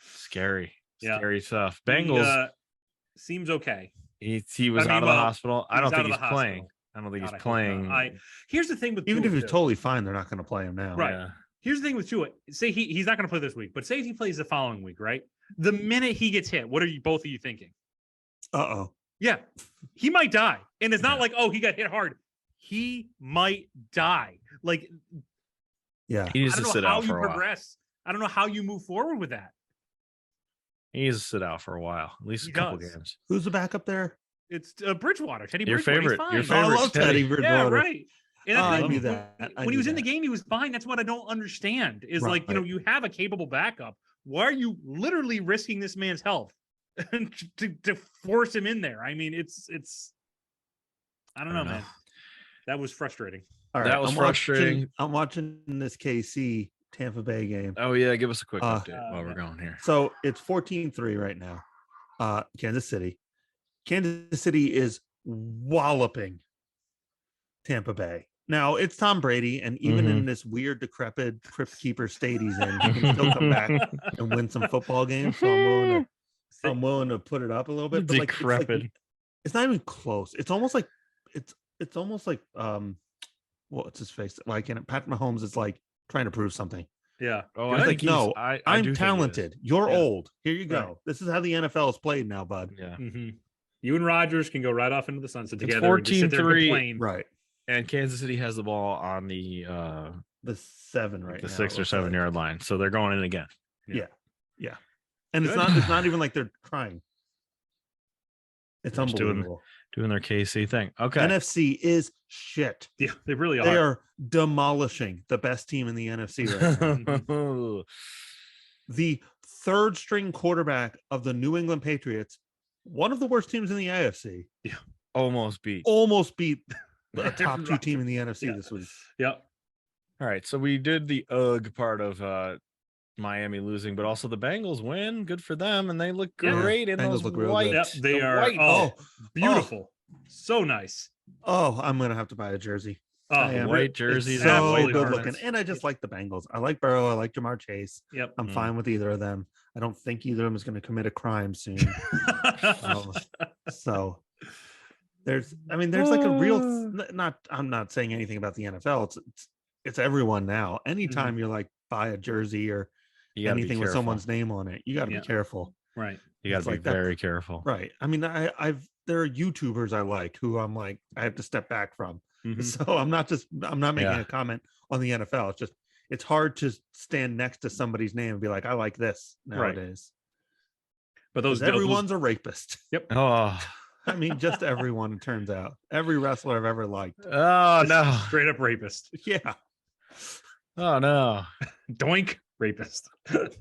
Scary. Yeah. Scary stuff. he, Bengals. seems okay. He was I mean, out of well, the hospital. I he don't was out think of he's the playing. hospital. I don't think God, I he's hope not. playing. Here's the thing with Even Tua, if he's too. totally fine, they're not going to play him now. Right. Yeah. Here's the thing with Tua. Say he's not going to play this week, but say he plays the following week, right? The minute he gets hit, what are you both of you thinking? Uh-oh. Yeah, he might die, and it's not Yeah. like, oh, he got hit hard. He might die. Like Yeah. He needs I to don't sit know how out you for a while. progress. I don't know how you move forward with that. He needs to sit out for a while, at least He a couple does. games. Who's the backup there? It's Bridgewater. Teddy Your Bridgewater. He's favorite- your fine. Oh, I favorite love Teddy. Teddy Yeah, Bridgewater. right. And Oh, that's I the knew thing, that. I when he knew was in the that. game, he was fine. That's what I don't understand. Is like, Right. you have a capable backup. Why are you literally risking this man's health to force him in there? I mean, it's I don't know, man. That was frustrating. All That was I'm frustrating. I'm watching this KC Tampa Bay game. Oh yeah, give us a quick Uh, update while we're going here. So it's 14-3 right now. Kansas City. Kansas City is walloping Tampa Bay. Now it's Tom Brady, and even in this weird, decrepit Crypt Keeper state he's in, he can still come back and win some football games. So I'm willing to put it up a little bit. But Decrepit. it's not even close. It's almost like it's almost like what's his face? Why can't it? Pat Mahomes is like trying to prove something. Yeah. Oh, It's I like, think he's, no, I do I'm think he is. talented. You're Yeah. old. Here you go. Right. This is how the NFL is played now, bud. Yeah. Mm-hmm. You and Rogers can go right off into the sunset It's together. And just sit there and 14-3. complain. Right. And Kansas City has the ball on the The 7 right the now, 6 it or looks 7 like. yard line. So they're going in again. And Good. it's not even like they're trying. It's They're just doing- unbelievable. Doing their KC thing. Okay. NFC is shit. Yeah, they really They are. are demolishing the best team in the NFC right now. The third string quarterback of the New England Patriots, one of the worst teams in the AFC, Almost beat. almost beat a top Aaron 2 team in the Rodgers. NFC Yeah. this week. Yep. All right. So we did the part of Miami losing, but also the Bengals win. Good for them. And they look Yeah. great in Bengals those look real good. white. Yep. They the are. white- Oh, beautiful. So nice. Oh, I'm gonna have to buy a jersey. Oh, I am. white It's jerseys so and absolutely white good Hornets. looking, and I just like the Bengals. I like Burrow. I like Jamar Chase. Yep. I'm Mm. fine with either of them. I don't think either of them is going to commit a crime soon. So there's like a real not. I'm not saying anything about the NFL. It's everyone now. Anytime you're like buy a jersey or You gotta be anything with careful. someone's name on it, you got to Yeah. be careful. Right. You got it's to be like that- very careful. Right. I mean, there are YouTubers I like who I'm like I have to step back from. Mhm. So I'm not making Yeah. a comment on the NFL. It's just it's hard to stand next to somebody's name and be like, I like this Right. nowadays. But those Because everyone's a rapist. Oh, I mean, just everyone, it turns out. Every wrestler I've ever liked. oh no. straight up rapist. Yeah. Oh no. Doink rapist. We talked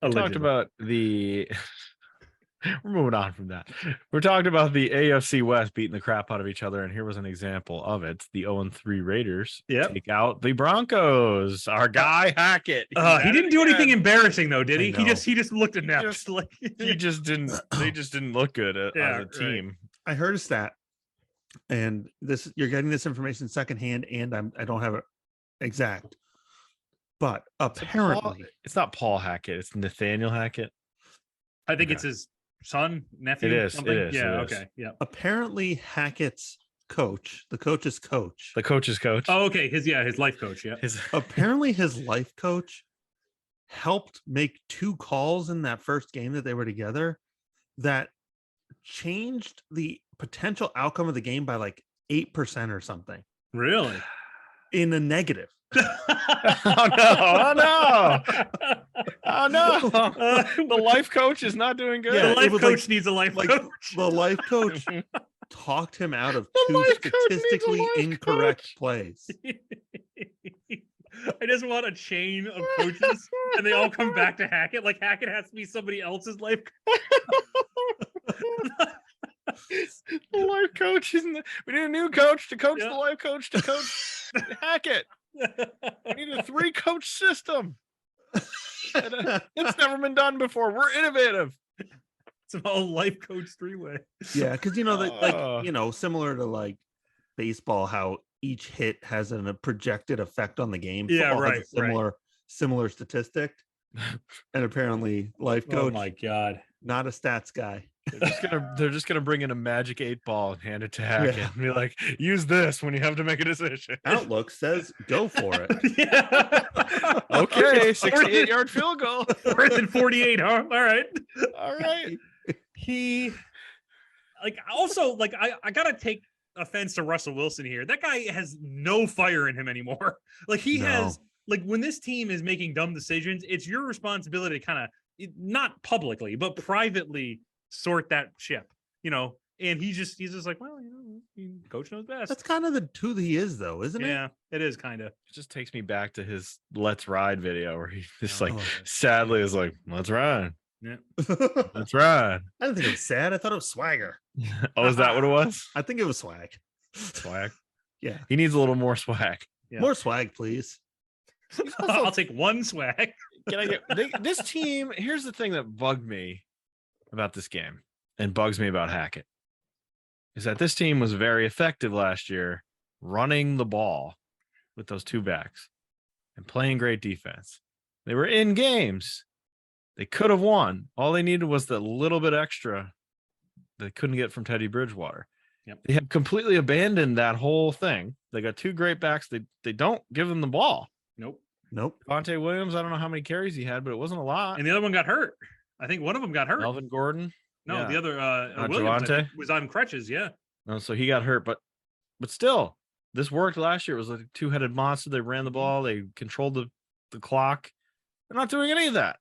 Allegedly. about the we're moving on from that. We're talking about the AFC West beating the crap out of each other, and here was an example of it. The 0-3 Raiders Yep. take out the Broncos. Our guy Hackett. He didn't do anything embarrassing though, did I he? know. He just looked inept. Just- like He just didn't. They just didn't look good as Yeah, a right. team. I heard a stat, and this you're getting this information secondhand, and I don't have it exact. But apparently, It's not Paul Hackett. It's Nathaniel Hackett. I think Okay. it's his son, nephew. It is, it Something. is, Yeah. it is. Okay. Yeah. apparently Hackett's coach, the coach's coach, The coach's coach. Oh, okay. His life coach. Yeah. His, apparently his life coach helped make 2 calls in that first game that they were together that changed the potential outcome of the game by like 8% or something Really? in a negative. oh no! Oh no! Oh no! The life coach is not doing good. Yeah, the it life was coach like- needs a life like coach. the life coach talked him out of The 2 life coach needs a statistically life incorrect coach. plays. I just want a chain of coaches, and they all come back to Hackett. Like Hackett has to be somebody else's life. The life coach isn't. We need a new coach to coach Yeah. the life coach to coach Hackett. We need a 3-coach system. It's never been done before. We're innovative. It's an all life coach 3-way. Yeah, because Oh. similar to like baseball, how each hit has a projected effect on the game. Yeah, Football has right, a similar statistic. And apparently, life coach, Oh my god. not a stats guy. They're just gonna bring in a magic 8-ball and hand it to Hackett Yeah. and be like, use this when you have to make a decision. Outlook says go for it. Yeah. Okay, 68-yard field goal. Fourth and 48, huh? All right. All right. He like also like I gotta take offense to Russell Wilson here. That guy has no fire in him anymore. Like he No. has like when this team is making dumb decisions, it's your responsibility to kind of not publicly but privately sort that ship. You know, And he's just like, well, coach knows best. That's kind of the who he is, though, isn't it? Yeah, it is kind of. It just takes me back to his Let's Ride video where he just Oh, like yeah. sadly is like, let's ride. Yeah. Let's ride. I didn't think it was sad. I thought it was swagger. Oh, is that what it was? I think it was swag. Swag. Yeah. He needs a little more swag. Yeah. More swag, please. I'll take one swag. Can I get this team? Here's the thing that bugged me about this game and bugs me about Hackett is that this team was very effective last year running the ball with those two backs and playing great defense. They were in games. They could have won. All they needed was the little bit extra they couldn't get from Teddy Bridgewater. Yep. They have completely abandoned that whole thing. They got two great backs. They don't give them the ball. Nope. Nope. Devontae Williams, I don't know how many carries he had, but it wasn't a lot. And the other one got hurt. I think one of them got hurt. Melvin Gordon. No, yeah. the other Williams, I Javonte? think, was on crutches. Yeah. No, so he got hurt, but still, this worked last year. It was like a two-headed monster. They ran the ball. They controlled the clock. They're not doing any of that.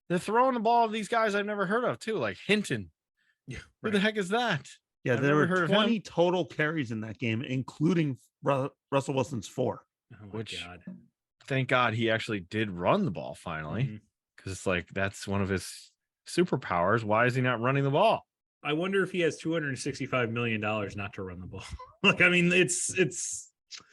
They're throwing the ball of these guys I've never heard of too, like Hinton. Yeah. Who the heck is that? Yeah, I've there never were heard of 20 him. total carries in that game, including Russell Wilson's 4. Oh my Which- God. Thank God he actually did run the ball finally, Mhm. because it's like that's one of his superpowers. Why is he not running the ball? I wonder if he has $265 million not to run the ball. Like, I mean, it's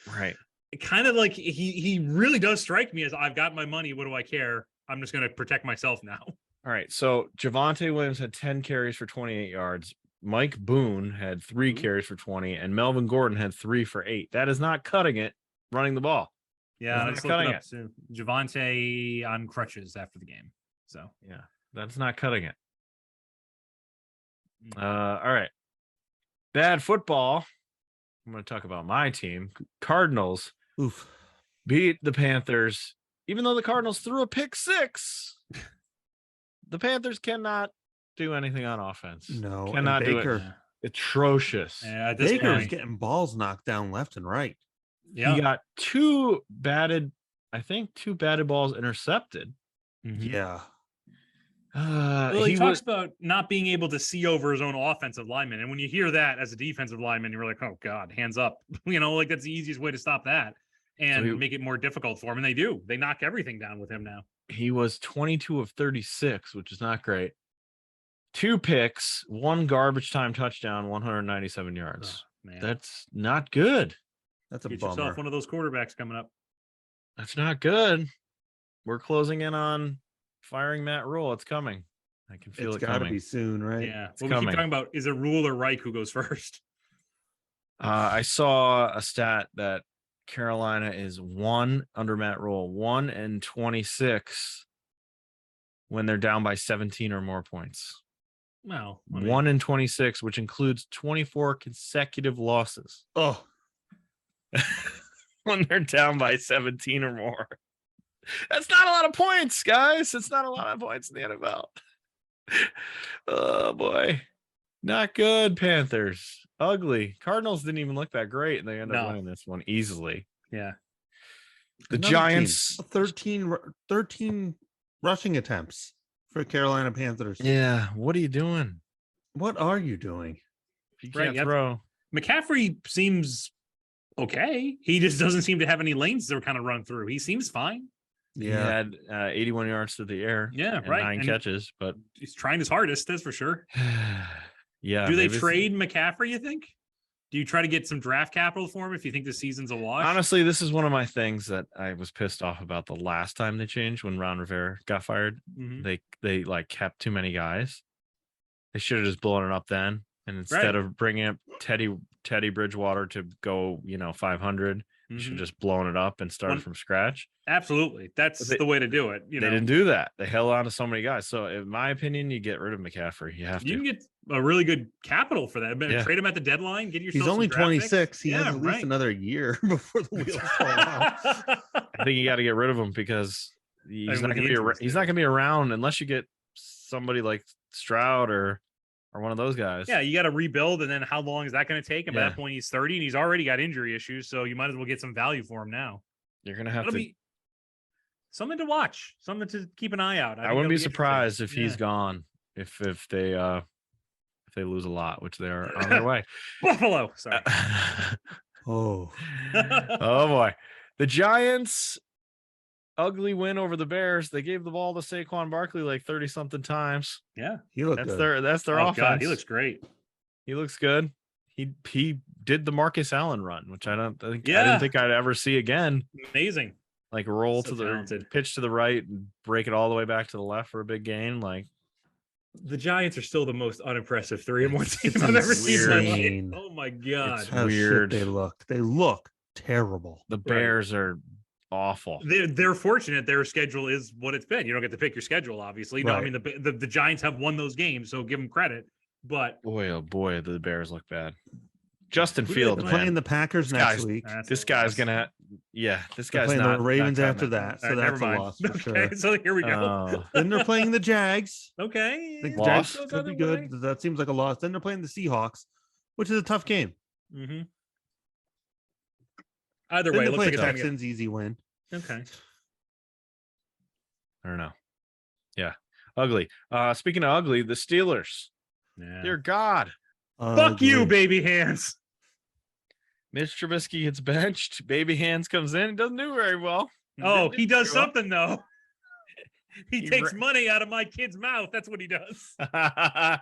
Right. kind of like he really does strike me as I've got my money. What do I care? I'm just going to protect myself now. All right. So Javonte Williams had 10 carries for 28 yards. Mike Boone had 3 Mhm. carries for 20, and Melvin Gordon had 3 for 8. That is not cutting it running the ball. Yeah, He's I not just looked cutting it up soon. Javonte on crutches after the game. So Yeah, that's not cutting it. Mm. All right. Bad football. I'm going to talk about my team. Cardinals Oof. beat the Panthers, even though the Cardinals threw a pick 6. The Panthers cannot do anything on offense. No. and Cannot do it. Baker, Atrocious. yeah, at this Baker's point, getting balls knocked down left and right. yeah, He got 2 batted balls intercepted. Mhm. Yeah. Well, he He talks was, about not being able to see over his own offensive lineman, and when you hear that as a defensive lineman, you're like, "Oh God, hands up!" Like that's the easiest way to stop that and So he- make it more difficult for him. And they do; they knock everything down with him now. he was 22 of 36, which is not great. 2 picks, 1 garbage time touchdown, 197 yards. Oh, man, That's not good. That's a get bummer. yourself one of those quarterbacks coming up. That's not good. We're closing in on firing Matt Rule. It's coming. I can feel It's it got to coming. be soon, right? Yeah, It's well, we keep coming. talking about is it Rule or Reich who goes first? I saw a stat that Carolina is 1 under Matt Rule, 1-26 when they're down by 17 or more points. Well, I mean, 1-26, which includes 24 consecutive losses Oh, when they're down by 17 or more. That's not a lot of points, guys. It's not a lot of points in the NFL. Oh boy. Not good, Panthers. Ugly. Cardinals didn't even look that great, and they end up No. winning this one easily. yeah, The another team. Giants. 13 rushing attempts for Carolina Panthers. Yeah, what are you doing? What are you doing? If you Right, can't yep. throw. McCaffrey seems okay. He just doesn't seem to have any lanes that are kind of run through. He seems fine. He had 81 yards to the air. Yeah, and right. 9 And catches, but he's trying his hardest, that's for sure. yeah. Do they maybe it's- trade McCaffrey, you think? Do you try to get some draft capital for him if you think the season's a wash? Honestly, this is one of my things that I was pissed off about the last time they changed when Ron Rivera got fired. Mhm. They like kept too many guys. They should have just blown it up then. And instead of bringing up Teddy Bridgewater to go, 500, you should Mhm. have just blown it up and started One- from scratch. Absolutely. That's But they- the way to do it. They didn't do that. They held on to so many guys. So in my opinion, you get rid of McCaffrey. You have You to. can get a really good capital for that. Yeah. Trade him at the deadline. Get yourself. He's some only draft picks. 26. He has Yeah, at least right. another year before the wheels fall out. I think you got to get rid of him because he's with not the going to be injuries, he's too. not going to be around unless you get somebody like Stroud or one of those guys. Yeah, you got to rebuild, and then how long is that going to take? And by Yeah. that point, he's 30, and he's already got injury issues, so you might as well get some value for him now. You're going to have That'll to. be something to watch, something to keep an eye out. I wouldn't be think that'll surprised interesting. if he's Yeah. gone. If if they lose a lot, which they are on their way. Buffalo. Sorry. Oh, Oh boy, the Giants. Ugly win over the Bears. They gave the ball to Saquon Barkley like 30 something times. Yeah. he looked good. That's their Oh offense. God, he looks great. He looks good. He did the Marcus Allen run, which I didn't Yeah. think I'd ever see again. Amazing. Like roll So to the talented. pitch to the right and break it all the way back to the left for a big gain. Like The Giants are still the most unimpressive 3-1 team It's I've ever seen. in my life. insane. Oh my God. It's How weird. shit they look. They look terrible. the Bears are awful. They're fortunate their schedule is what it's been. You don't get to pick your schedule, obviously. No, I Right. mean the Giants have won those games, so give them credit. But Boy, oh boy, the Bears look bad. Justin Who did Fields, they They're play? man. playing the Packers This next guy's- week. that's This a guy's loss. gonna, this They're guy's playing not the Ravens not after cutting that, All so right, that's never a mind. loss for Okay, sure. so here we it. go. Then they're playing the Jags. Okay. I think the Loss. Jags Goes could either be good. way. That seems like a loss. Then they're playing the Seahawks, which is a tough game. Mhm. Either Then way, they it looks play like it's gonna Texans, easy win. get okay. I don't know. Yeah, ugly. Speaking of ugly, the Steelers. Yeah. Dear God, Fuck you, Ugly. baby hands. Mitch Trubisky gets benched. Baby Hands comes in. Doesn't do very well. Oh, Didn't he do does very well. something though. He He takes ra- money out of my kid's mouth. That's what he does. I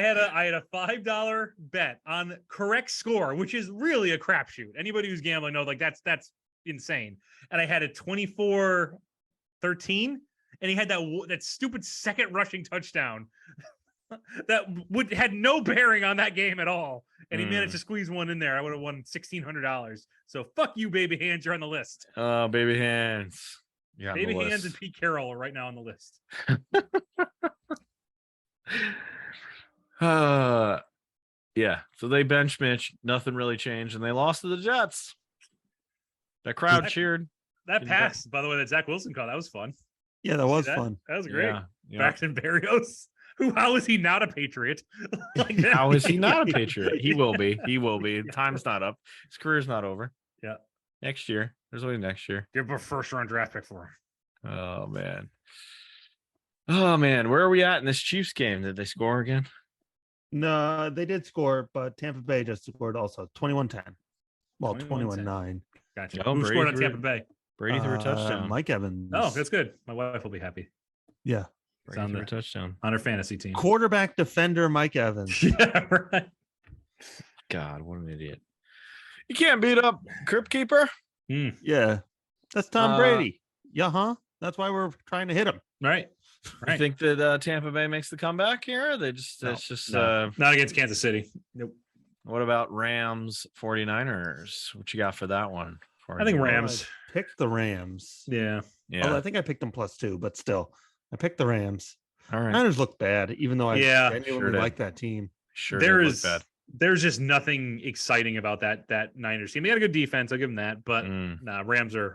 had a $5 bet on correct score, which is really a crapshoot. Anybody who's gambling knows like that's insane. And I had a 24-13, and he had that stupid second rushing touchdown that had no bearing on that game at all. And he managed to squeeze one in there. I would have won $1,600. So fuck you, baby hands. You're on the list. Oh, Baby Hands. Yeah, Baby hands and Pete Carroll are right now on the list. Yeah. So they bench Mitch. Nothing really changed, and they lost to the Jets. The crowd That- cheered. That Can you bet- pass, by the way, that Zach Wilson call, that was fun. Yeah, that was that? fun. That was great. Yeah. Braxton Berrios. How is he not a Patriot? Like that. How is he not a Patriot? He will be. He will be. Time's not up. His career's not over. Yeah. Next year. There's only next year. Give him a first-round draft pick for him. Oh man. Oh man. Where are we at in this Chiefs game? Did they score again? No, they did score, but Tampa Bay just scored also 21-10. Well, 21-10. 21-9. Gotcha. Oh, Who Brady scored on threw it. Tampa Bay? Brady threw a touchdown. Mike Evans. Oh, that's good. My wife will be happy. Yeah. Brady on threw a the- touchdown. On her fantasy team. Quarterback defender Mike Evans. Yeah, right. God, what an idiot. You can't beat up Crypt Keeper. Yeah. That's Tom Uh, Brady. Yeah, huh? That's why we're trying to hit him. Right. You Right. think that Tampa Bay makes the comeback here? They just No, it's just No, not against Kansas City. Nope. what about Rams 49ers? What you got for that one? I think Rams. Pick the Rams. Yeah. Yeah. Although I think I picked them +2, but still, I picked the Rams. All right. Niners look bad, even though I Yeah, genuinely sure did. like that team. Sure. There did look is bad. there's just nothing exciting about that Niners team. They got a good defense, I'll give them that, but nah, Rams are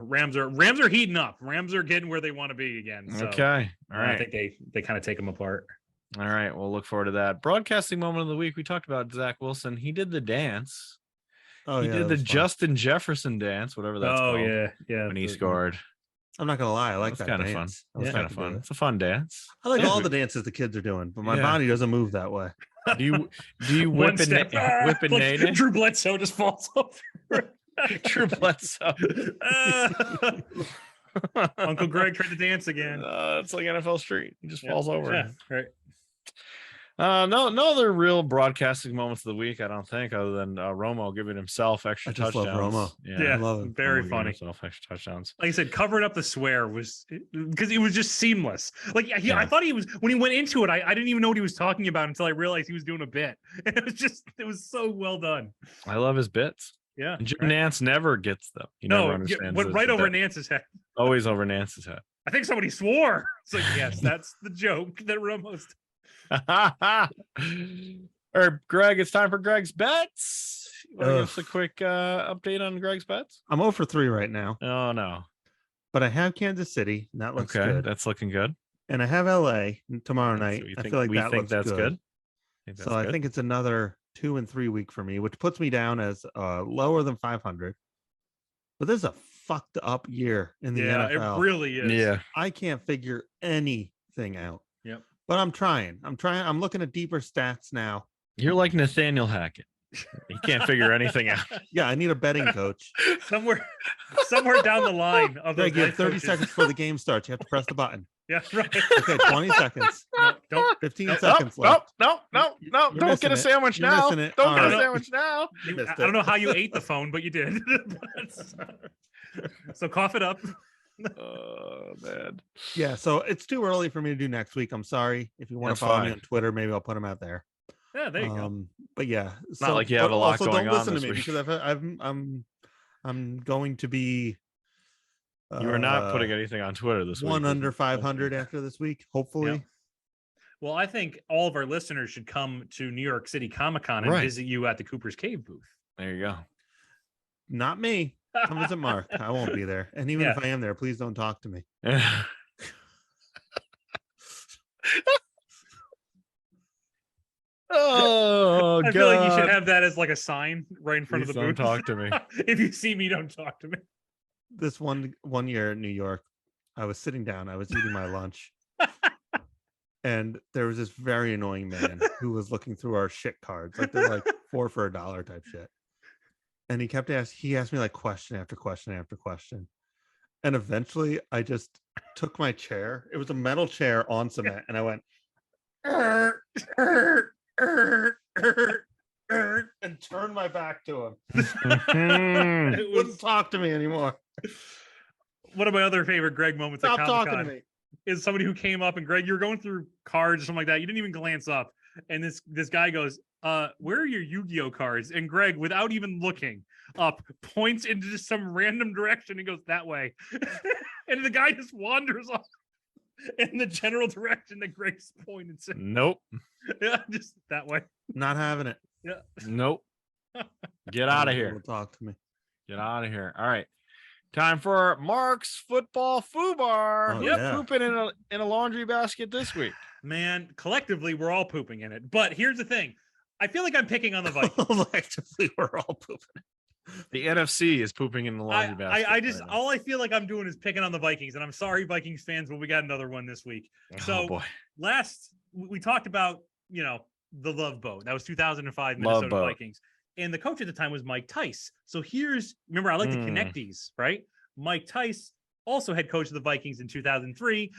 heating up. Rams are getting where they want to be again. So Okay. All I right. think they kind of take them apart. All right. We'll look forward to that. Broadcasting moment of the week. We talked about Zach Wilson. He did the dance. Oh, He yeah, did that the was fun. Justin Jefferson dance, whatever that's Oh called. yeah. When he The- scored. I'm not gonna lie, I like That's that kind of fun. dance. I was It's kind of happy to do fun. it. It's a fun dance. I like Yeah. all the dances the kids are doing, but my Yeah. body doesn't move that way. Do you One whip step, and whip and like nay? Drew Bledsoe just falls over. True Bledsoe. Uncle Greg tried to dance again. It's like NFL Street. He just Yeah, falls over. Yeah, right. No other real broadcasting moments of the week, I don't think, other than Romo giving himself extra I just love touchdowns. Romo. Yeah, I love him. very Romo giving funny. himself extra touchdowns. Like I said, covering up the swear was because it was just seamless. Like Yeah. I thought he was when he went into it. I didn't even know what he was talking about until I realized he was doing a bit. And it was so well done. I love his bits. Yeah. And Jim right. Nance never gets them. He never No, understands. went his right over bit. Nance's head. Always over Nance's head. I think somebody swore. It's like, yes, that's the joke that Romo's. All right, Greg, it's time for Greg's bets. You want to give us a Ugh. quick update on Greg's bets? I'm 0 for 3 right now, Oh no. but I have Kansas City. And that looks Okay, good. that's looking good. And I have LA tomorrow So night. you I think- feel like we that think looks that's good. So I think it's another 2 and 3 week for me, which puts me down as lower than 500. But this is a fucked up year in the Yeah, NFL. it really is. yeah. I can't figure anything out. Yep. but I'm trying. I'm looking at deeper stats now. You're like Nathaniel Hackett. He can't figure anything out. Yeah, I need a betting coach. somewhere down the line of those Greg, you have life 30 coaches. seconds before the game starts. You have to press the button. Yeah, right. Okay, 20 seconds. No, don't 15 Nope, seconds No, left. no. You're Don't get missing a it. sandwich You're now. missing it. Don't All get a right. sandwich now. You missed I don't it. know how you ate the phone, but you did. So cough it up. Oh man. Yeah, so it's too early for me to do next week. I'm sorry. If you want That's to follow me fine. on Twitter, maybe I'll put them out there. Yeah, there you go. But yeah, Not like you have but a lot also going don't on listen to this me week. because I'm going to be. You are not putting anything on Twitter this week. one is under it? 500 after this week. Hopefully, Well, I think all of our listeners should come to New York City Comic Con and Right. visit you at the Cooper's Cave booth. There you go. not me. Come visit Mark. I won't be there, and even if I am there, please don't talk to me. Oh, I feel like you should have that as like a sign right in front Please of the don't booth. talk to me. If you see me, don't talk to me. This one year in New York, I was sitting down. I was eating my lunch, and there was this very annoying man who was looking through our shit cards, like they're like 4 for $1 type shit. And he asked me like question after question after question. And eventually I just took my chair. It was a metal chair on cement, and I went and turned my back to him. Mhm. It He wouldn't was talk to me anymore. one of my other favorite Greg moments Stop at talking to Comic-Con me. is somebody who came up and Greg, you were going through cards or something like that. You didn't even glance up. And this guy goes, where are your Yu-Gi-Oh cards? And Greg, without even looking up, points into just some random direction and goes that way. And the guy just wanders off in the general direction that Greg's pointed to. Nope. Yeah, just that way. Not having it. Yeah. Nope. Get out of here. Don't talk to me. Get out of here. All right. Time for Mark's football foobar. Oh, Who's yeah. pooping in a laundry basket this week? Man, collectively, we're all pooping in it. But here's the thing. I feel like I'm picking on the Vikings. Collectively, we're all pooping. The NFC is pooping in the laundry basket. I just right now. all I feel like I'm doing is picking on the Vikings, and I'm sorry, Vikings fans, but we got another one this week. So Oh boy. last we talked about, the Love Boat. That was 2005 Love Minnesota Boat. Vikings, and the coach at the time was Mike Tice. So remember, I like to connect these, right? Mike Tice, also head coach of the Vikings in 2003,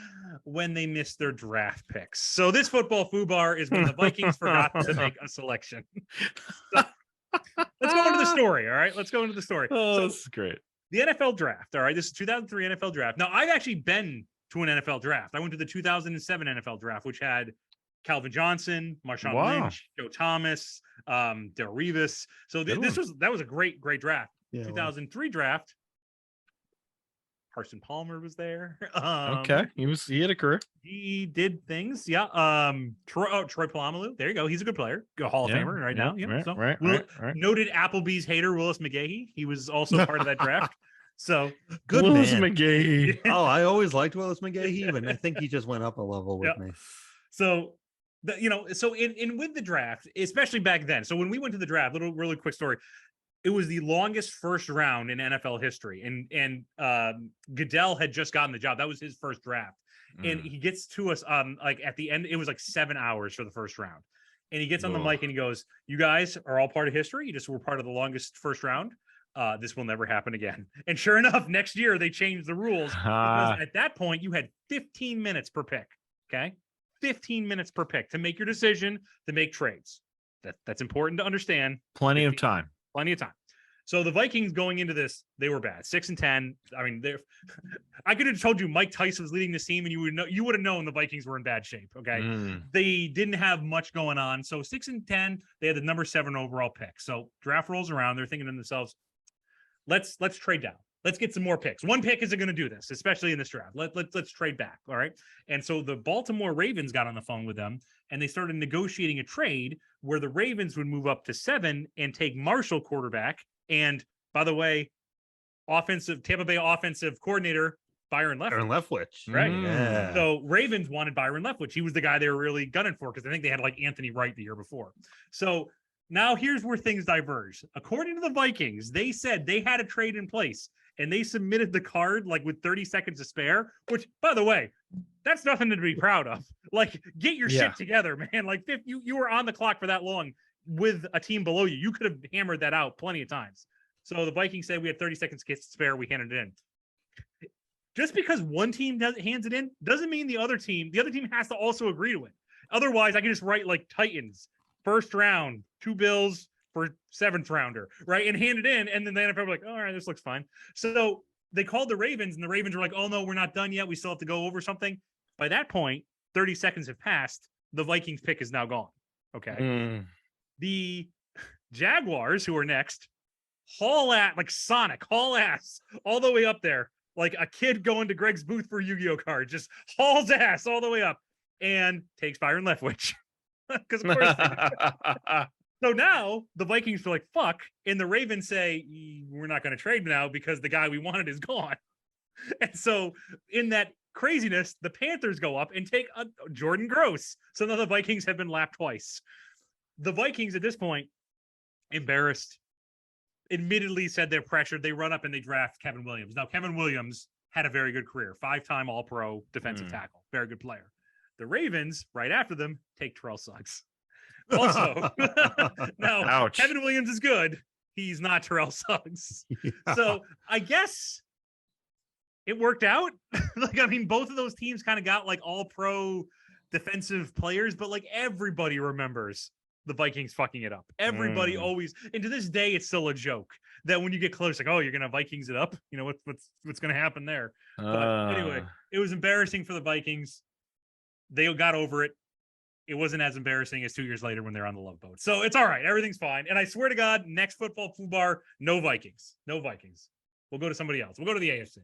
when they missed their draft picks. So this football foobar is when the Vikings forgot to make a selection. So, let's go into the story. All right, let's go into the story. Oh, So, this is great. the NFL draft. All right, this is 2003 NFL draft. Now, I've actually been to an NFL draft. I went to the 2007 NFL draft, which had Calvin Johnson, Marshawn Wow. Lynch, Joe Thomas, Darrelle Revis. So Good that was a great draft. Yeah. 2003 draft. Carson Palmer was there. Okay. He had a career. He did things. Yeah. Troy Polamalu. There you go. He's a good player. A Hall of Yeah, Famer right now. Yeah. Right, So right, Will- right. Noted Applebee's hater Willis McGahee. He was also part of that draft. So Good Willis man. McGahee. Oh, I always liked Willis McGahee, but I think he just went up a level with Yeah. me. So, so in with the draft, especially back then. So when we went to the draft, really quick story. It was the longest first round in NFL history, and Goodell had just gotten the job. That was his first draft, and he gets to us like at the end. It was like 7 hours for the first round, and he gets on the Ugh. mic and he goes, "You guys are all part of history. You just were part of the longest first round. This will never happen again." And sure enough, next year they changed the rules because at that point you had 15 minutes per pick. Okay, 15 minutes per pick to make your decision, to make trades. That's important to understand. Plenty of 15 time. Plenty of time. So the Vikings going into this, they were bad. 6-10. I mean, I could have told you Mike Tice was leading this team, and you would have known the Vikings were in bad shape. Okay, Mm. they didn't have much going on. So 6-10, they had the number 7 overall pick. So draft rolls around, they're thinking to themselves, let's trade down. Let's get some more picks. One pick isn't going to do this, especially in this draft. Let's trade back. All right. And so the Baltimore Ravens got on the phone with them, and they started negotiating a trade where the Ravens would move up to 7 and take Marshall quarterback. And by the way, Tampa Bay offensive coordinator Byron Leftwich. Aaron Leftwich. Right. Yeah. So Ravens wanted Byron Leftwich. He was the guy they were really gunning for because I think they had like Anthony Wright the year before. So now here's where things diverge. According to the Vikings, they said they had a trade in place and they submitted the card like with 30 seconds to spare, which, by the way, that's nothing to be proud of. Like, get your Yeah. shit together, man. Like, you were on the clock for that long with a team below you. You could have hammered that out plenty of times. So the Vikings said we had 30 seconds to spare. We handed it in. Just because one team hands it in doesn't mean the other team has to also agree to it. Otherwise, I can just write like Titans, first round, 2 Bills for 7th rounder, right? And hand it in. And then the NFL were like, all right, this looks fine. So they called the Ravens, and the Ravens were like, oh no, we're not done yet. We still have to go over something. By that point, 30 seconds have passed. The Vikings pick is now gone. Okay. The Jaguars, who are next, haul ass all the way up there. Like a kid going to Greg's booth for a Yu-Gi-Oh card, just hauls ass all the way up and takes Byron Leftwich. Because of course they do. So now the Vikings are like, fuck. And the Ravens say, we're not going to trade now because the guy we wanted is gone. And so in that craziness, the Panthers go up and take Jordan Gross. So now the Vikings have been lapped twice. The Vikings at this point, embarrassed, admittedly said they're pressured. They run up and they draft Kevin Williams. Now, Kevin Williams had a very good career, 5-time All-Pro defensive tackle, very good player. The Ravens, right after them, take Terrell Suggs. Also, now, Ouch. Kevin Williams is good. He's not Terrell Suggs. So I guess it worked out. Like, I mean, both of those teams kind of got like All-Pro defensive players, but like everybody remembers the Vikings fucking it up. Everybody always, and to this day, it's still a joke that when you get close, like, oh, you're gonna Vikings it up. You know what's gonna happen there. But anyway, it was embarrassing for the Vikings. They got over it. It wasn't as embarrassing as 2 years later when they're on the Love Boat. So it's all right. Everything's fine. And I swear to God, next football foo bar, no Vikings. No Vikings. We'll go to somebody else. We'll go to the AFC.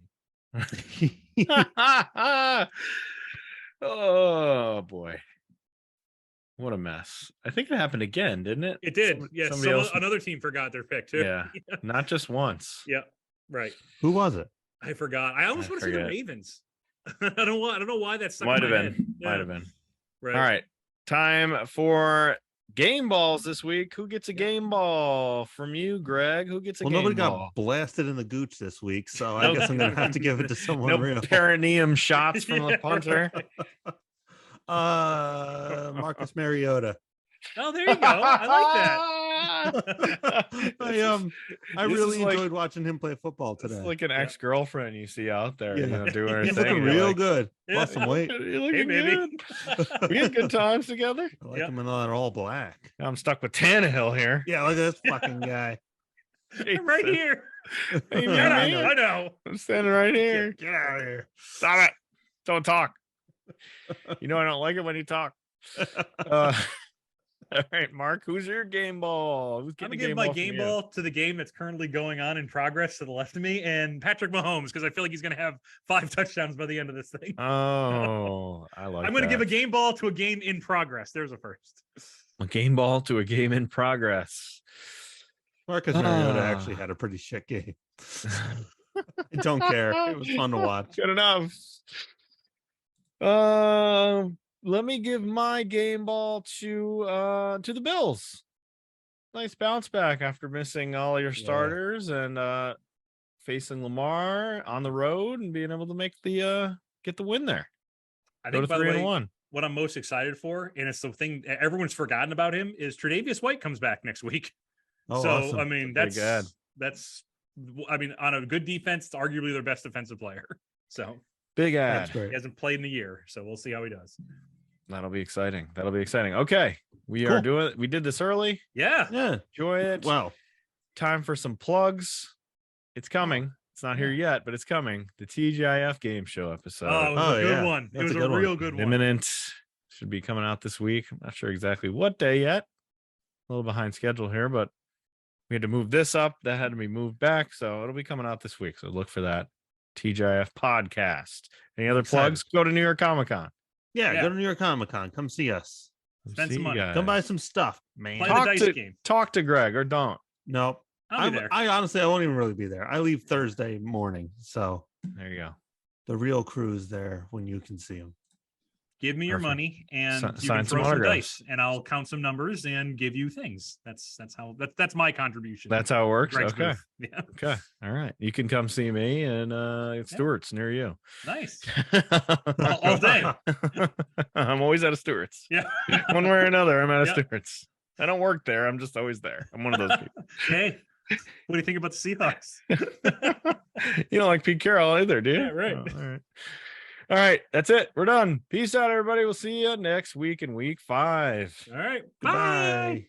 Oh boy. What a mess. I think it happened again, didn't it? It did. Yes. Another team forgot their pick too. Yeah. Not just once. Yeah. Right. Who was it? I forgot. I almost want to say the Ravens. I don't know why that's Might have been. Yeah. Might have been. Right. All right. Time for game balls this week. Who gets a game ball from you, Greg? Who gets a game ball? Nobody got blasted in the gooch this week, so I guess I'm gonna have to give it to someone No real. perineum shots from the punter. Marcus Mariota. Oh, there you go. I like that. I This really is like- enjoyed watching him play football today. It's like an ex-girlfriend you see out there, you know, doing her He's thing. looking You're real like, good. Yeah. Lost some weight. You're looking baby. good. We had good times together. I like Yeah. him in that all black. Now I'm stuck with Tannehill here. Yeah, look at this fucking guy. I'm right here. Hey, Yeah, man, I know. I know. I'm standing right here. Get out of here. Stop it. Don't talk. You know I don't like it when you talk. All right, Mark, who's your game ball? Who's I'm getting gonna a give my from game you? ball to the game that's currently going on in progress to the left of me, and Patrick Mahomes, because I feel like he's gonna have 5 touchdowns by the end of this thing. Oh, I like I'm gonna give a that. game ball to a game in progress. There's a first. A game ball to a game in progress. Marcus Mariota actually had a pretty shit game. I don't care. It was fun to watch. Good enough. Let me give my game ball to the Bills. Nice bounce back after missing all your Yeah. starters and facing Lamar on the road and being able to make the get the win there. I Go to think by the 3-1. way, what I'm most excited for, and it's the thing everyone's forgotten about him, is Tre'Davious White comes back next week. Oh, So awesome. I mean, Big ad. that's I mean, on a good defense, it's arguably their best defensive player. So Big That's ad. great. he hasn't played in a year, so we'll see how he does. That'll be exciting. That'll be exciting. Okay. We did this early. Yeah. Yeah. Enjoy it. Wow. Time for some plugs. It's coming. It's not here yet, but it's coming. The TGIF game show episode. Oh, it was Oh, a good yeah. one. It That's was a a good one. real good one. Imminent. Should be coming out this week. I'm not sure exactly what day yet. A little behind schedule here, but we had to move this up. That had to be moved back. So it'll be coming out this week. So look for that. TGIF podcast. Any other Excited. plugs? Go to New York Comic Con. Yeah, Yeah. go to New York Comic Con. Come see us. Spend some money. Come buy some stuff, man. Play Talk the dice to- game. Talk to Greg or don't. Nope. I'll be there. I honestly, I won't even really be there. I leave Thursday morning, so There you go. the real crew is there when you can see them. give me your Perfect. money and you Sign can some throw some autographs. dice, and I'll count some numbers and give you things. That's that's my contribution. That's how it works. Greg's Okay. booth. Yeah, Okay. All right. You can come see me and Stewart's near you. nice. All day. I'm always at a Stewart's. Yeah. One way or another, I'm at a Yeah. Stewart's. I don't work there. I'm just always there. I'm one of those people. Hey, what do you think about the Seahawks? You don't like Pete Carroll either, do you? Yeah, right. Oh, all right. All right. That's it. We're done. Peace out, everybody. We'll see you next week in week 5. All right. Goodbye.